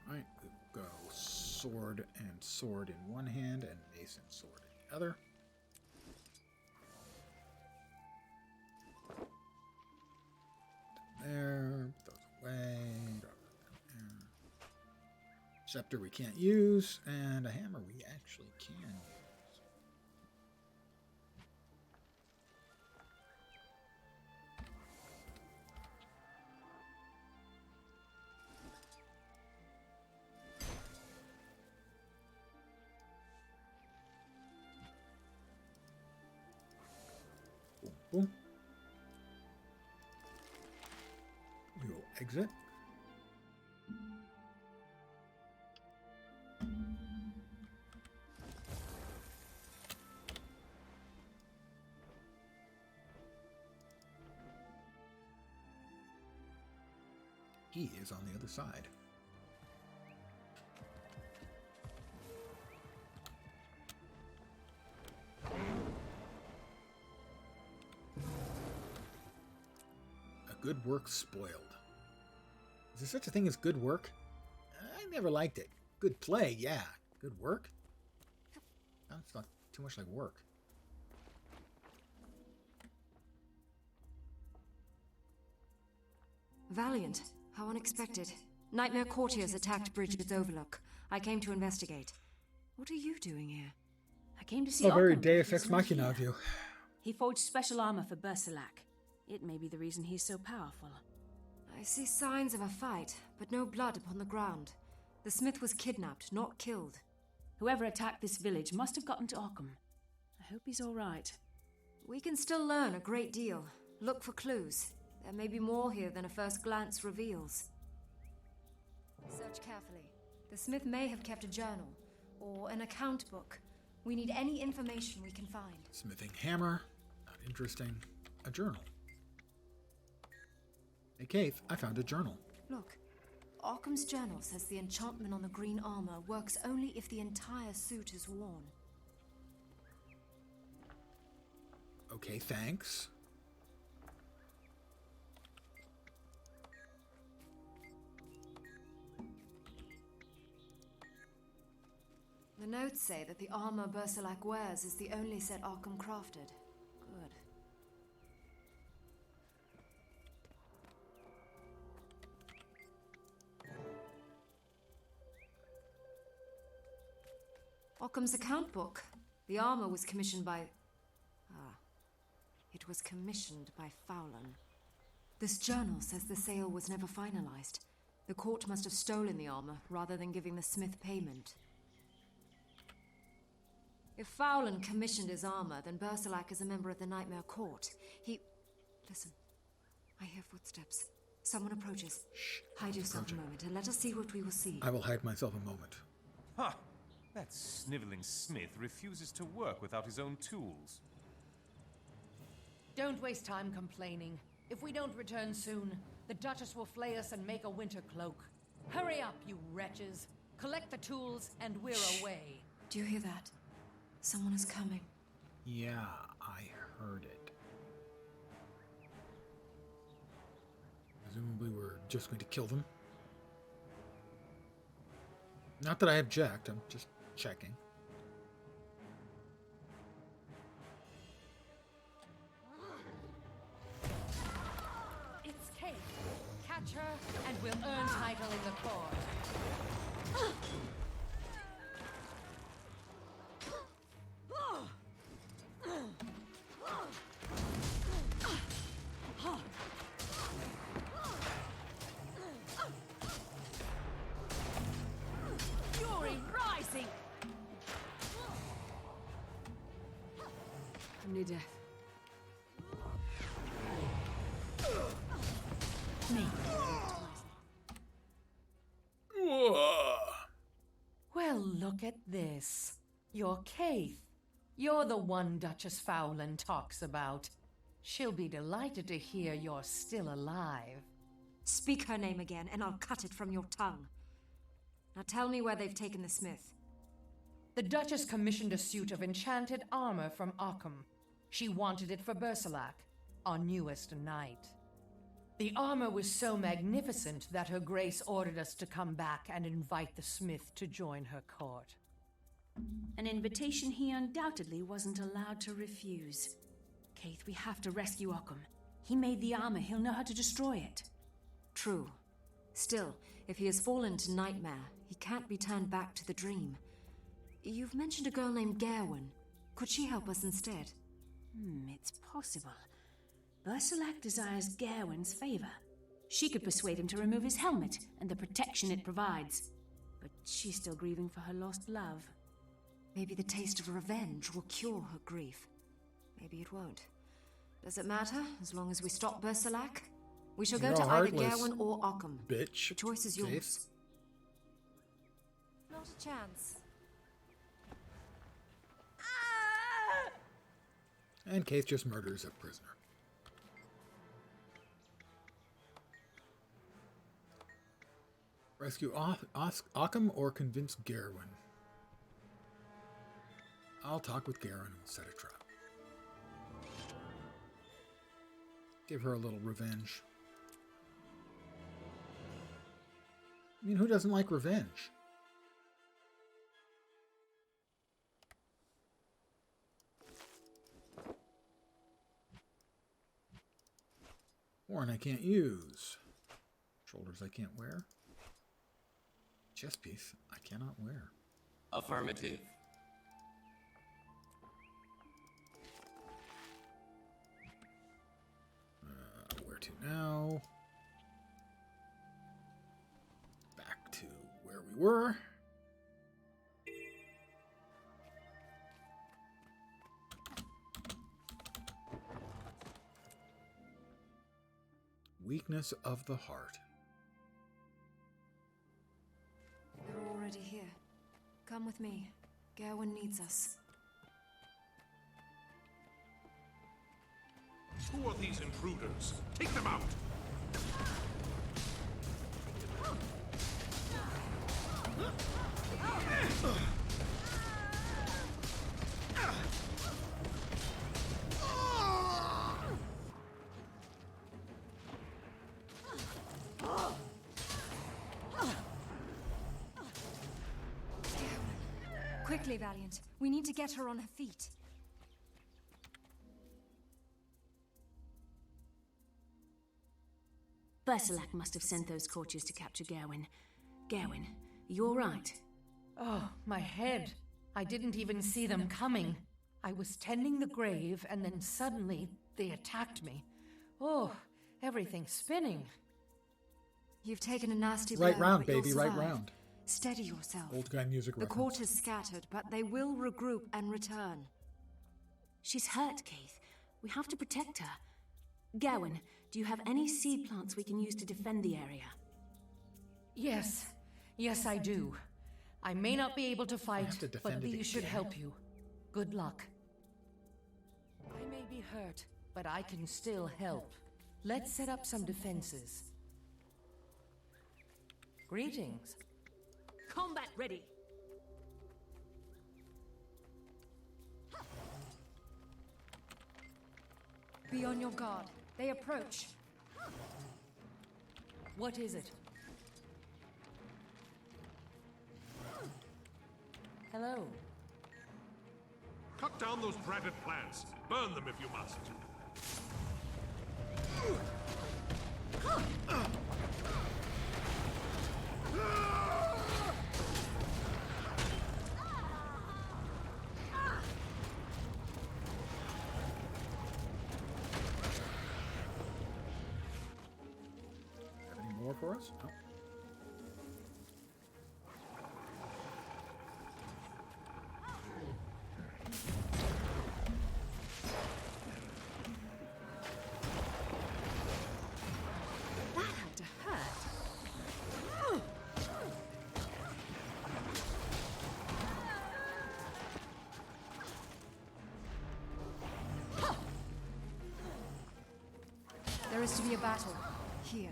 Alright, we'll go sword and sword in one hand and mace and sword in the other. There, put those away. Scepter we can't use, and a hammer we actually can use. Boom, boom. We will exit. E is on the other side. A good work spoiled. Is there such a thing as good work? I never liked it. Good play, yeah. Good work? Sounds not too much like work. Valiant. How unexpected. Nightmare courtiers attacked Bridget's Overlook. I came to investigate. What are you doing here? I came to see Oh, very Occam, Deus he's Ex not Machina here. of you. He forged special armor for Bersalak. It may be the reason he's so powerful. I see signs of a fight, but no blood upon the ground. The smith was kidnapped, not killed. Whoever attacked this village must have gotten to Occam. I hope he's all right. We can still learn a great deal. Look for clues. There may be more here than a first glance reveals. Search carefully. The smith may have kept a journal, or an account book. We need any information we can find. Smithing hammer. Not interesting. A journal. Hey, Keith, I found a journal. Look. Occam's journal says the enchantment on the green armor works only if the entire suit is worn. Okay, thanks. The notes say that the armor Bersalak wears is the only set Occam crafted. Good. Occam's account book. The armor was commissioned by... It was commissioned by Fowlan. This journal says the sale was never finalized. The court must have stolen the armor, rather than giving the smith payment. If Fowlan commissioned his armor, then Bersalak is a member of the Nightmare Court. Listen. I hear footsteps. Someone approaches. Shh. Hide yourself a moment, and let us see what we will see. I will hide myself a moment. Ha! That sniveling smith refuses to work without his own tools. Don't waste time complaining. If we don't return soon, the Duchess will flay us and make a winter cloak. Hurry up, you wretches. Collect the tools, and we're away. Do you hear that? Someone is coming. Yeah, I heard it. Presumably we're just going to kill them. Not that I object, I'm just checking. It's Kate. Catch her, and we'll earn title in the court. Fury rising! I'm near death. Me. Well, look at this. You're Keith. You're the one Duchess Fowlan talks about. She'll be delighted to hear you're still alive. Speak her name again, and I'll cut it from your tongue. Now tell me where they've taken the smith. The Duchess commissioned a suit of enchanted armor from Occam. She wanted it for Bersalak, our newest knight. The armor was so magnificent that Her Grace ordered us to come back and invite the smith to join her court. An invitation he undoubtedly wasn't allowed to refuse. Keith, we have to rescue Occam. He made the armor. He'll know how to destroy it. True. Still, if he has fallen to Nightmare, he can't be turned back to the dream. You've mentioned a girl named Gawain. Could she help us instead? It's possible. Bersalak desires Gawain's favor. She could persuade him to remove his helmet and the protection it provides. But she's still grieving for her lost love. Maybe the taste of revenge will cure her grief. Maybe it won't. Does it matter, as long as we stop Bersalak? We shall go You're to either heartless, Gawain or Occam. bitch. The choice is yours. Faith. Not a chance. And Keith just murders a prisoner. Rescue Occam or convince Garwin? I'll talk with Garwin and set a trap. Give her a little revenge. I mean, who doesn't like revenge? Horn I can't use. Shoulders I can't wear. Chest piece I cannot wear. Affirmative. Where to now? Back to where we were. Weakness of the heart. They're already here. Come with me. Garwin needs us. Who are these intruders? Take them out! Quickly, Valiant. We need to get her on her feet. Bersalak must have sent those courtiers to capture Garwin. Garwin, you're right. Oh, my head. I didn't even see them coming. I was tending the grave, and then suddenly they attacked me. Oh, everything's spinning. You've taken a nasty blow, Right round, but you'll baby, right survive. round. Steady yourself. Old guy music The reference. court is scattered, but they will regroup and return. She's hurt, Keith. We have to protect her. Garwin, do you have any seed plants we can use to defend the area? Yes. Yes, I do. I may not be able to fight, to defend but it these should again. help you. Good luck. I may be hurt, but I can still help. Let's set up some defenses. Greetings. Combat ready. Be on your guard. They approach. What is it? Hello. Cut down those dratted plants. Burn them if you must. Have any more for us? No. That had to hurt. There is to be a battle. Here.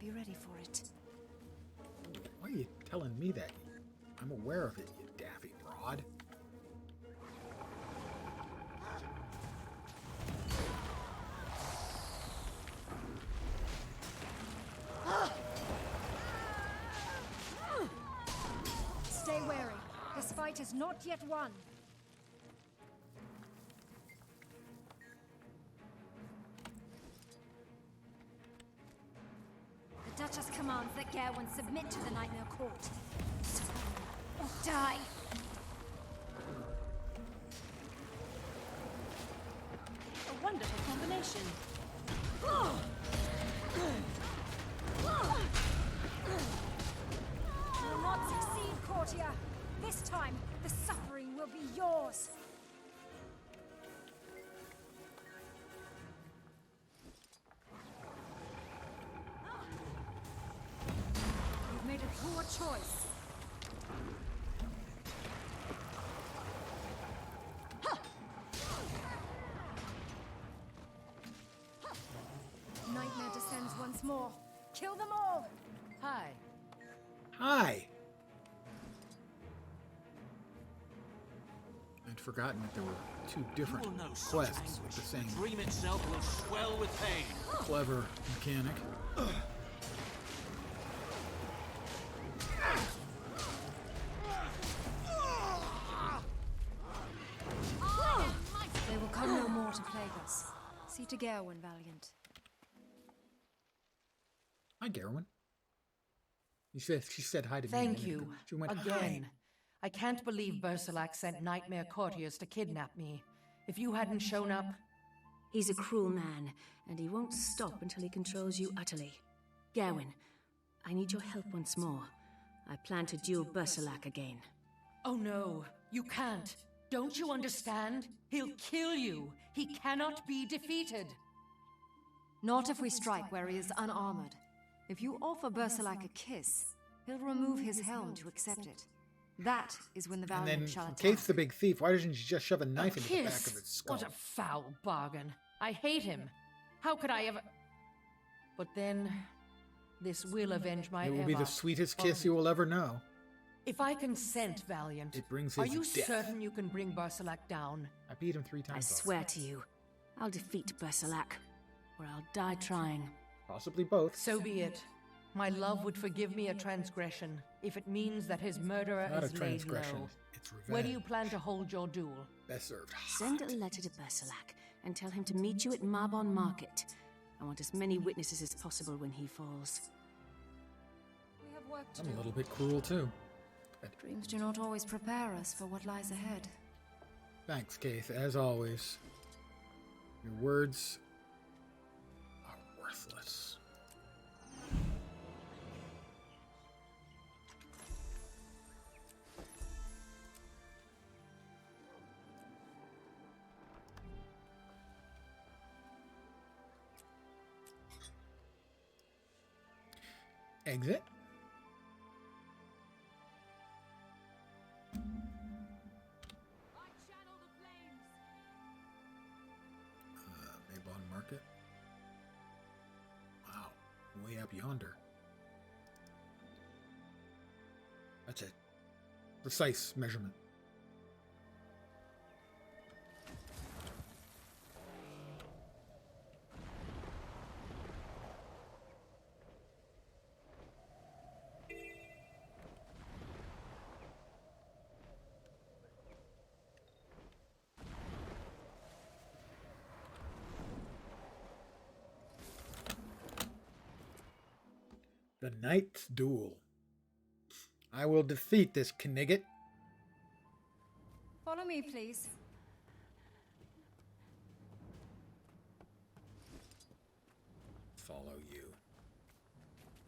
Be ready for it. Why are you telling me that? I'm aware of it, you daffy broad. Stay wary. This fight is not yet won. The Duchess commands that Garwin submit to the Nightmare Court. Or die. A wonderful combination. You will not succeed, courtier. This time, the suffering will be yours. You've made a poor choice. Nightmare descends once more. Kill them all! Hi. Hi! I'd forgotten that there were two different quests with the same Dream itself will swell with pain. clever mechanic. They will come no more to plague us. See to Gawain, Valiant. Hi, Garwin. She said hi to me. Thank you. She went, again. hi. I can't believe Bersalak sent nightmare courtiers to kidnap me. If you hadn't shown up... He's a cruel man, and he won't stop until he controls you utterly. Gawain, I need your help once more. I plan to duel Bersalak again. Oh no, you can't. Don't you understand? He'll kill you. He cannot be defeated. Not if we strike where he is unarmored. If you offer Bersalak a kiss, he'll remove his helm to accept it. That is when the And Valiant then, shall attack. Kate's the big thief. Why doesn't she just shove a knife into the back Kiss? of its skull? What a foul bargain. I hate him. How could I ever... But then, this will avenge my It will be the Evard. sweetest kiss you will ever know. If I consent, Valiant, It brings are his you death. certain you can bring Bersalak down? I beat him 3 I times. swear to you, I'll defeat Bersalak, or I'll die trying. Possibly both. So be it. My love would forgive me a transgression if it means that his murderer Not a is laid transgression. low. It's revenge. Where do you plan to hold your duel? Best served. Send a letter to Bersalak and tell him to meet you at Marbon Market. I want as many witnesses as possible when he falls. We have work to I'm do. a little bit cruel too. Dreams do not always prepare us for what lies ahead. Thanks, Keith, as always. Your words are worthless. Exit. Maybon Market. Wow, way up yonder. That's a precise measurement. The Knight's Duel. I will defeat this Knigget. Follow me, please. Follow you.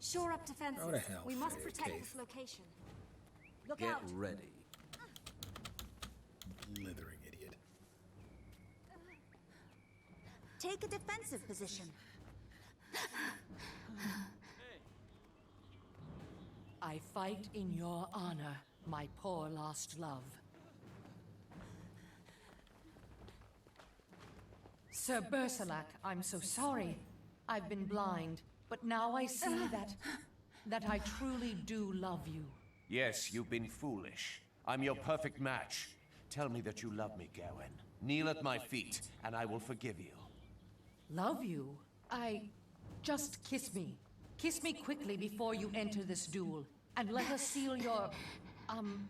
Shore up defenses. Go to hell, We must Faye, protect Kate. this location. Look Get out. ready. Blithering idiot. Take a defensive position. I fight in your honor, my poor lost love. Sir Bersalak, I'm so sorry. I've been blind, but now I see that I truly do love you. Yes, you've been foolish. I'm your perfect match. Tell me that you love me, Gawain. Kneel at my feet, and I will forgive you. Love you? Just kiss me. Kiss me quickly before you enter this duel, and let us seal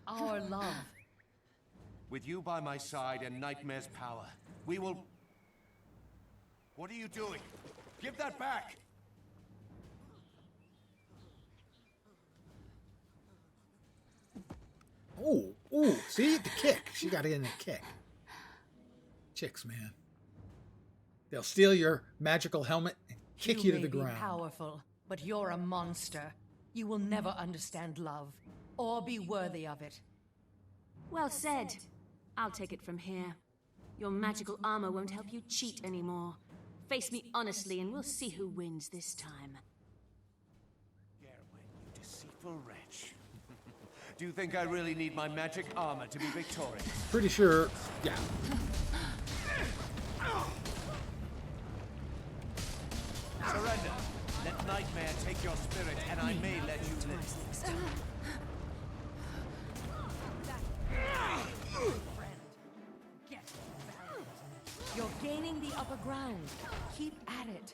our love. With you by my side and Nightmare's power, we will... What are you doing? Give that back! Oh, ooh, see? The kick. She got in the kick. Chicks, man. They'll steal your magical helmet and kick you to may the be ground. Powerful, but you're a monster. You will never understand love, or be worthy of it. Well said. I'll take it from here. Your magical armor won't help you cheat anymore. Face me honestly and we'll see who wins this time. Gawain, you deceitful wretch. Do you think I really need my magic armor to be victorious? Pretty sure, yeah. Surrender. Let Nightmare take your spirit, and I may let you live. upper ground. Keep at it.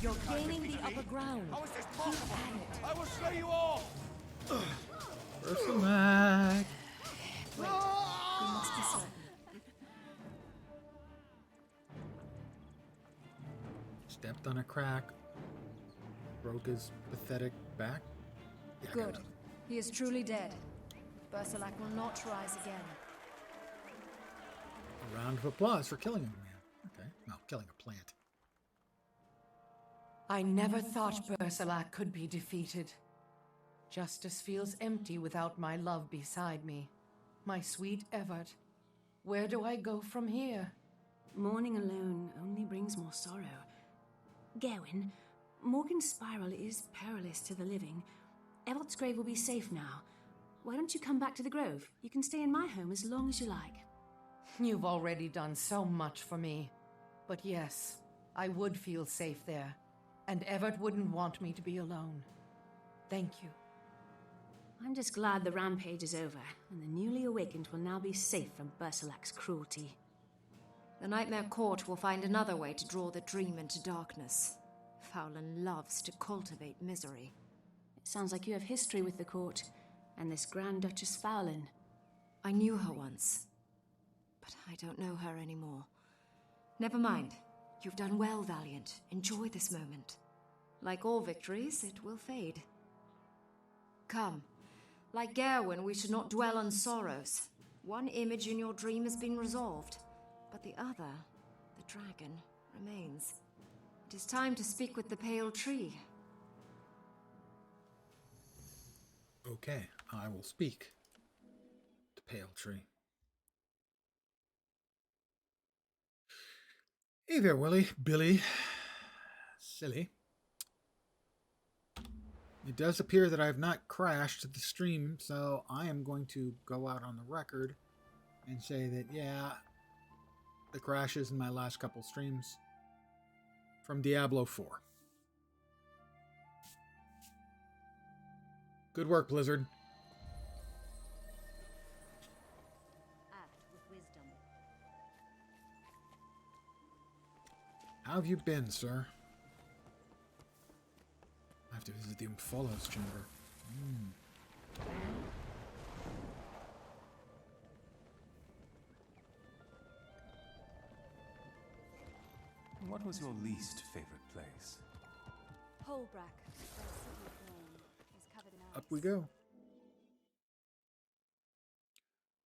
You're gaining the upper ground. How is this Keep possible? at it. I will slay you all! Ursulac. Wait, we must be certain. Stepped on a crack. Broke his pathetic back. Yeah, Good. He is truly dead. Berserlac will not rise again. A round of applause for killing him, man. Okay. No, killing a plant. I never thought Berserlac could be defeated. Justice feels empty without my love beside me. My sweet Evert. Where do I go from here? Mourning alone only brings more sorrow. Gawain, Morgan's spiral is perilous to the living. Evert's grave will be safe now. Why don't you come back to the Grove? You can stay in my home as long as you like. You've already done so much for me. But yes, I would feel safe there. And Evert wouldn't want me to be alone. Thank you. I'm just glad the rampage is over, and the newly awakened will now be safe from Berserlac's cruelty. The Nightmare Court will find another way to draw the dream into darkness. Fowlin loves to cultivate misery. It sounds like you have history with the court, and this Grand Duchess Fowlin. I knew her once, but I don't know her anymore. Never mind. You've done well, Valiant. Enjoy this moment. Like all victories, it will fade. Come. Like Gawain, we should not dwell on sorrows. One image in your dream has been resolved, but the other, the dragon, remains. It is time to speak with the pale tree. Okay, I will speak. The pale tree. Hey there, Billy. Silly. It does appear that I have not crashed the stream, so I am going to go out on the record and say that, yeah, the crashes in my last couple streams from Diablo 4. Good work, Blizzard. Act with wisdom. How have you been, sir? I have to visit the Follows chamber. What was your least favorite place? Holbrack, the city of Rome, is covered in ice. Up we go.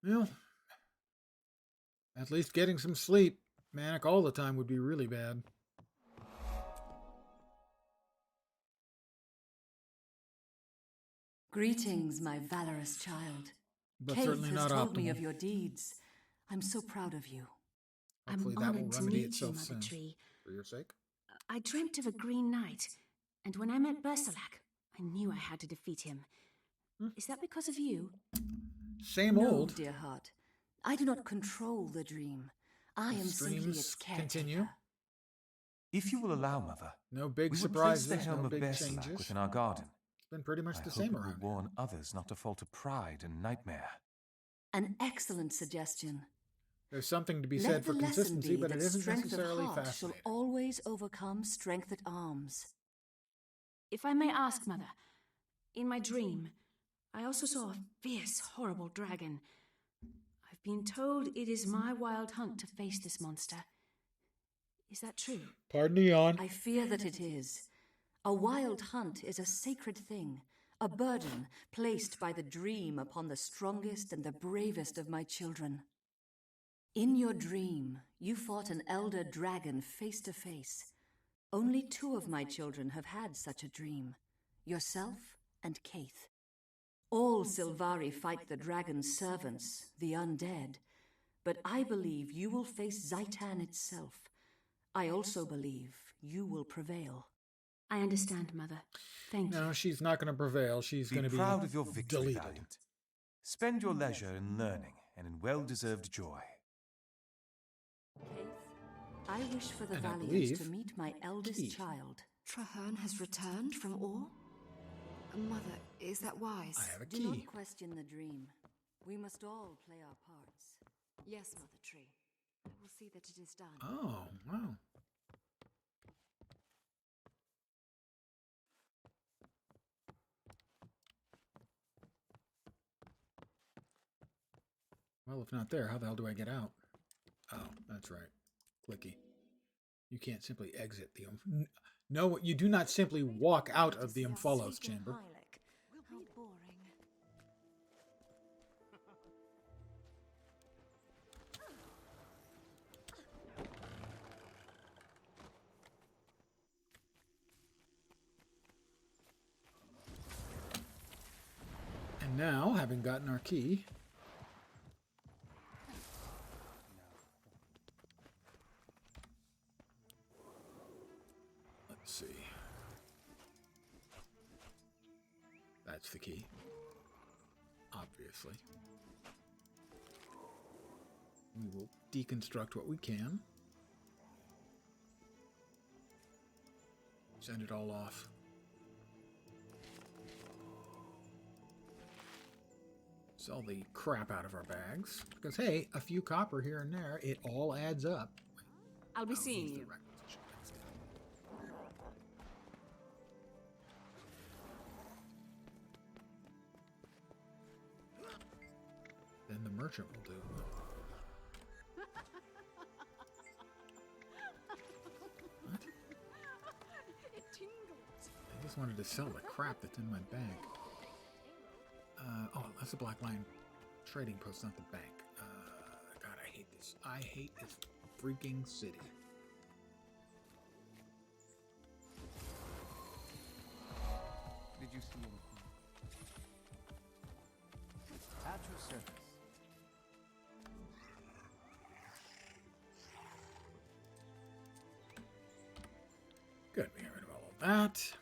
Well, at least getting some sleep. Manic all the time would be really bad. Greetings, my valorous child. But Kate certainly has not told me optimal. of your deeds. I'm so proud of you. Hopefully I'm that will honored to remedy meet you, itself Mother soon. Tree. For your sake. I dreamt of a green knight, and when I met Berserlac, I knew I had to defeat him. Is that because of you? Same no, old. Dear heart. I do not control the dream. I am simply Streams its caretaker. continue. If you will allow, Mother, No big we surprises, would place the helm no of big Berserlac changes. within our garden. It's been pretty much I the hope same it will around. warn others not to fall to pride and nightmare. An excellent suggestion. There's something to be Let said for the lesson consistency, be but it that isn't strength necessarily of heart shall fascinating. always overcome strength at arms. If I may ask, Mother, in my dream, I also saw a fierce, horrible dragon. I've been told it is my wild hunt to face this monster. Is that true? Pardon the yawn. I fear that it is. A wild hunt is a sacred thing, a burden placed by the dream upon the strongest and the bravest of my children. In your dream, you fought an elder dragon face to face. Only 2 of my children have had such a dream, yourself and Kaith. All Sylvari fight the dragon's servants, the undead, but I believe you will face Zaitan itself. I also believe you will prevail. I understand, Mother. Thank you. No, she's not going to prevail. She's going to be proud of your victory, deleted. Valiant. Spend your leisure in learning and in well-deserved joy. Kaith, I wish for the And I Valiant believe to meet my eldest child. Traherne has returned from Or? Mother, Is that wise? I have a Do key. not question the dream. We must all play our parts. Yes, Mother Tree. I will see that it is done. Oh, wow. Well, if not there, how the hell do I get out? Oh, that's right. Clicky. You can't simply exit the... No, you do not simply walk out of the Umphalos chamber. How boring. And now, having gotten our key... Let's see. That's the key. Obviously. We will deconstruct what we can. Send it all off. Sell the crap out of our bags. Because, hey, a few copper here and there, it all adds up. I'll be seeing you. Then the merchant will do. What? It tingles. I just wanted to sell the crap that's in my bag. Oh, that's the Black Lion trading post, not the bank. God, I hate this. I hate this freaking city. Did you see anything? At your service. Good, we got rid of all of that.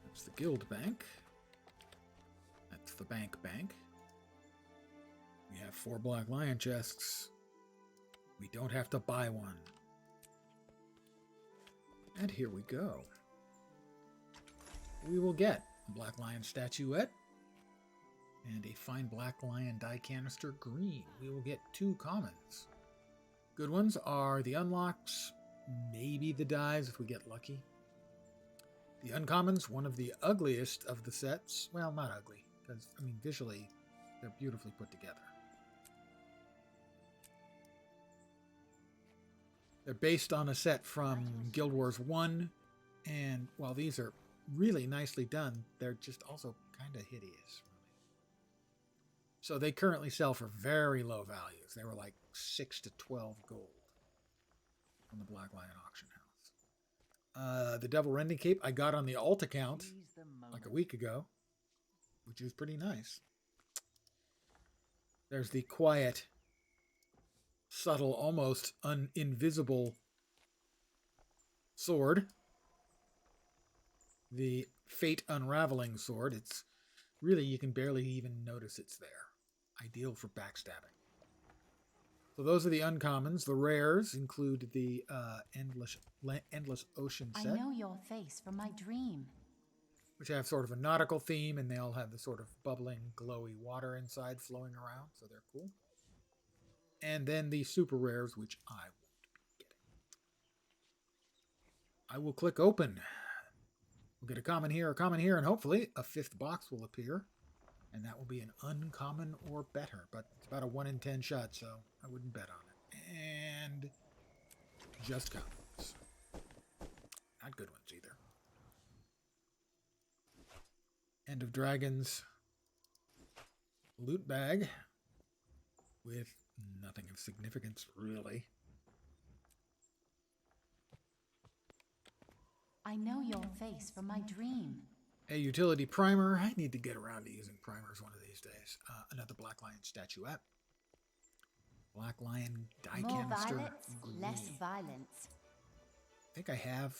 That's the guild bank. That's the bank. We have 4 Black Lion chests. We don't have to buy one. And here we go. We will get a Black Lion statuette and a fine Black Lion die canister green. We will get 2 commons. Good ones are the unlocks, maybe the dies if we get lucky. The uncommons, one of the ugliest of the sets. Well, not ugly, because, I mean, visually, they're beautifully put together. They're based on a set from Guild Wars 1, and while these are really nicely done, they're just also kind of hideous, really. So they currently sell for very low values. They were like 6 to 12 gold on the Black Lion auction house. The Devil Rending Cape I got on the alt account like a week ago, which is pretty nice. There's the quiet, subtle, almost invisible sword. The Fate Unraveling sword. It's really, you can barely even notice it's there. Ideal for backstabbing. So those are the uncommons. The rares include the Endless Ocean set. I know your face from my dream. Which have sort of a nautical theme, and they all have the sort of bubbling, glowy water inside flowing around, so they're cool. And then the super rares, which I won't be getting. I will click open. We'll get a common here, and hopefully a 5th box will appear. And that will be an uncommon or better, but it's about a 1 in 10 shot, so I wouldn't bet on it. And just commons. Not good ones either. End of Dragons loot bag with nothing of significance, really. I know your face from my dream. A utility primer. I need to get around to using primers one of these days. Another Black Lion statuette. Black Lion die More canister. violence, green. less violence. I think I have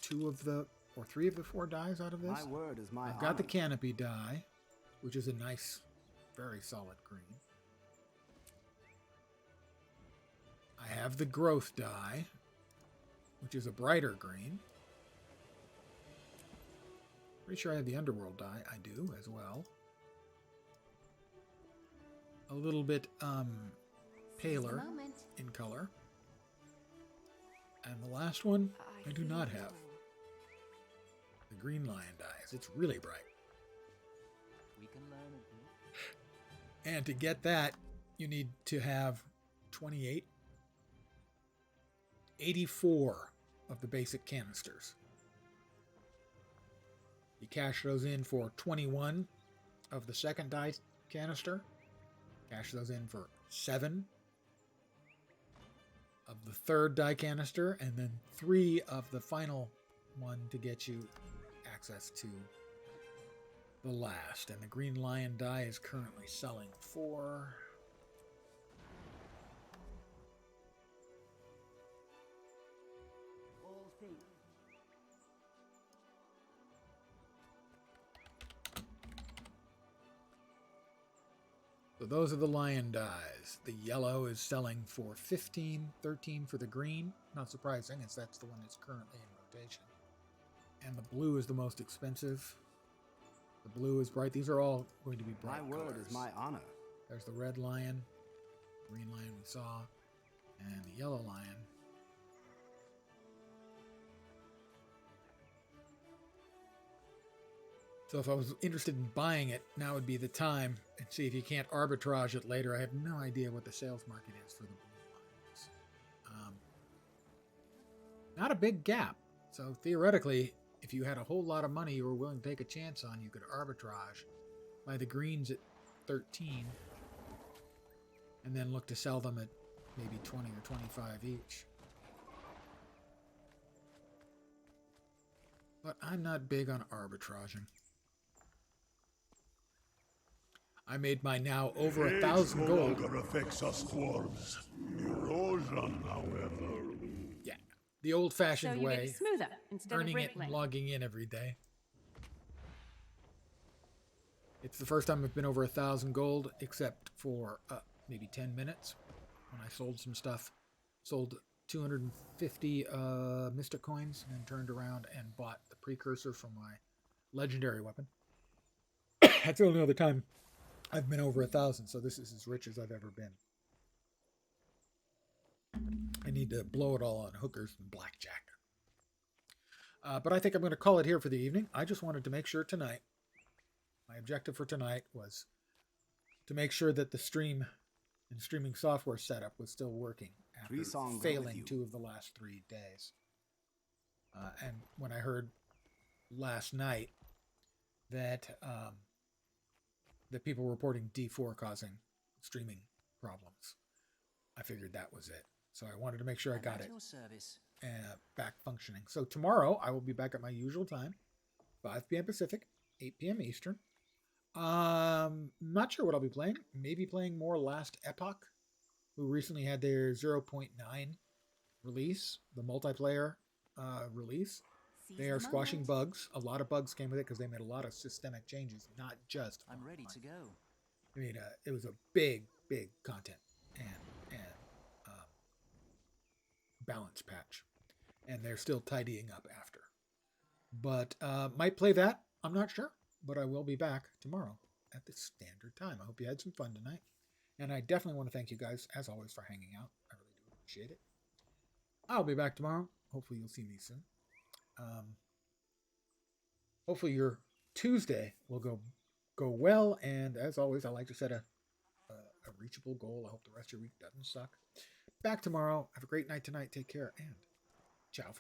2 of the, or 3 of the 4 dies out of this. My word is my I've got honor. the canopy die, which is a nice, very solid green. I have the growth die, which is a brighter green. Pretty sure I have the underworld die. I do as well. A little bit paler in color. And the last one I do not have. The green lion dies. It's really bright. We can learn a bit. And to get that, you need to have 28, 84 of the basic canisters. You cash those in for 21 of the second die canister. Cash those in for 7 of the third die canister, and then 3 of the final one to get you access to the last. And the green lion die is currently selling for All things. So those are the lion dies. The yellow is selling for 15, 13 for the green. Not surprising, as that's the one that's currently in rotation. And the blue is the most expensive. The blue is bright. These are all going to be bright My word colors. is my honor. There's the red lion, green lion we saw, and the yellow lion. So if I was interested in buying it, now would be the time, and see if you can't arbitrage it later. I have no idea what the sales market is for the blue lions. Not a big gap. So theoretically, if you had a whole lot of money you were willing to take a chance on, you could arbitrage, buy the greens at 13, and then look to sell them at maybe 20 or 25 each. But I'm not big on arbitraging. I made my now over 1,000 gold. No longer affects us dwarves. Erosion, however. Yeah, the old-fashioned so you way. make it smoother instead Earning of it rippling. and logging in every day. It's the first time I've been over 1,000 gold, except for maybe 10 minutes when I sold some stuff. Sold 250 Mystic coins, and then turned around and bought the precursor for my legendary weapon. That's the only other time I've been over 1,000, so this is as rich as I've ever been. I need to blow it all on hookers and blackjack. But I think I'm going to call it here for the evening. I just wanted to make sure tonight, my objective for tonight was to make sure that the stream and streaming software setup was still working after failing 2 of the last 3 days. And when I heard last night that that people were reporting D4 causing streaming problems, I figured that was it. So I wanted to make sure I got it back functioning. So tomorrow I will be back at my usual time, 5 p.m. Pacific, 8 p.m. Eastern. Not sure what I'll be playing. Maybe playing more Last Epoch, who recently had their 0.9 release, the multiplayer release. They are squashing bugs. A lot of bugs came with it because they made a lot of systemic changes, not just. I'm ready to go. I mean, it was a big content and balance patch, and they're still tidying up after. But might play that. I'm not sure, but I will be back tomorrow at the standard time. I hope you had some fun tonight, and I definitely want to thank you guys as always for hanging out. I really do appreciate it. I'll be back tomorrow. Hopefully you'll see me soon. Hopefully your Tuesday will go well, and as always, I like to set a reachable goal. I hope the rest of your week doesn't suck. Back tomorrow. Have a great night tonight. Take care, and ciao for now.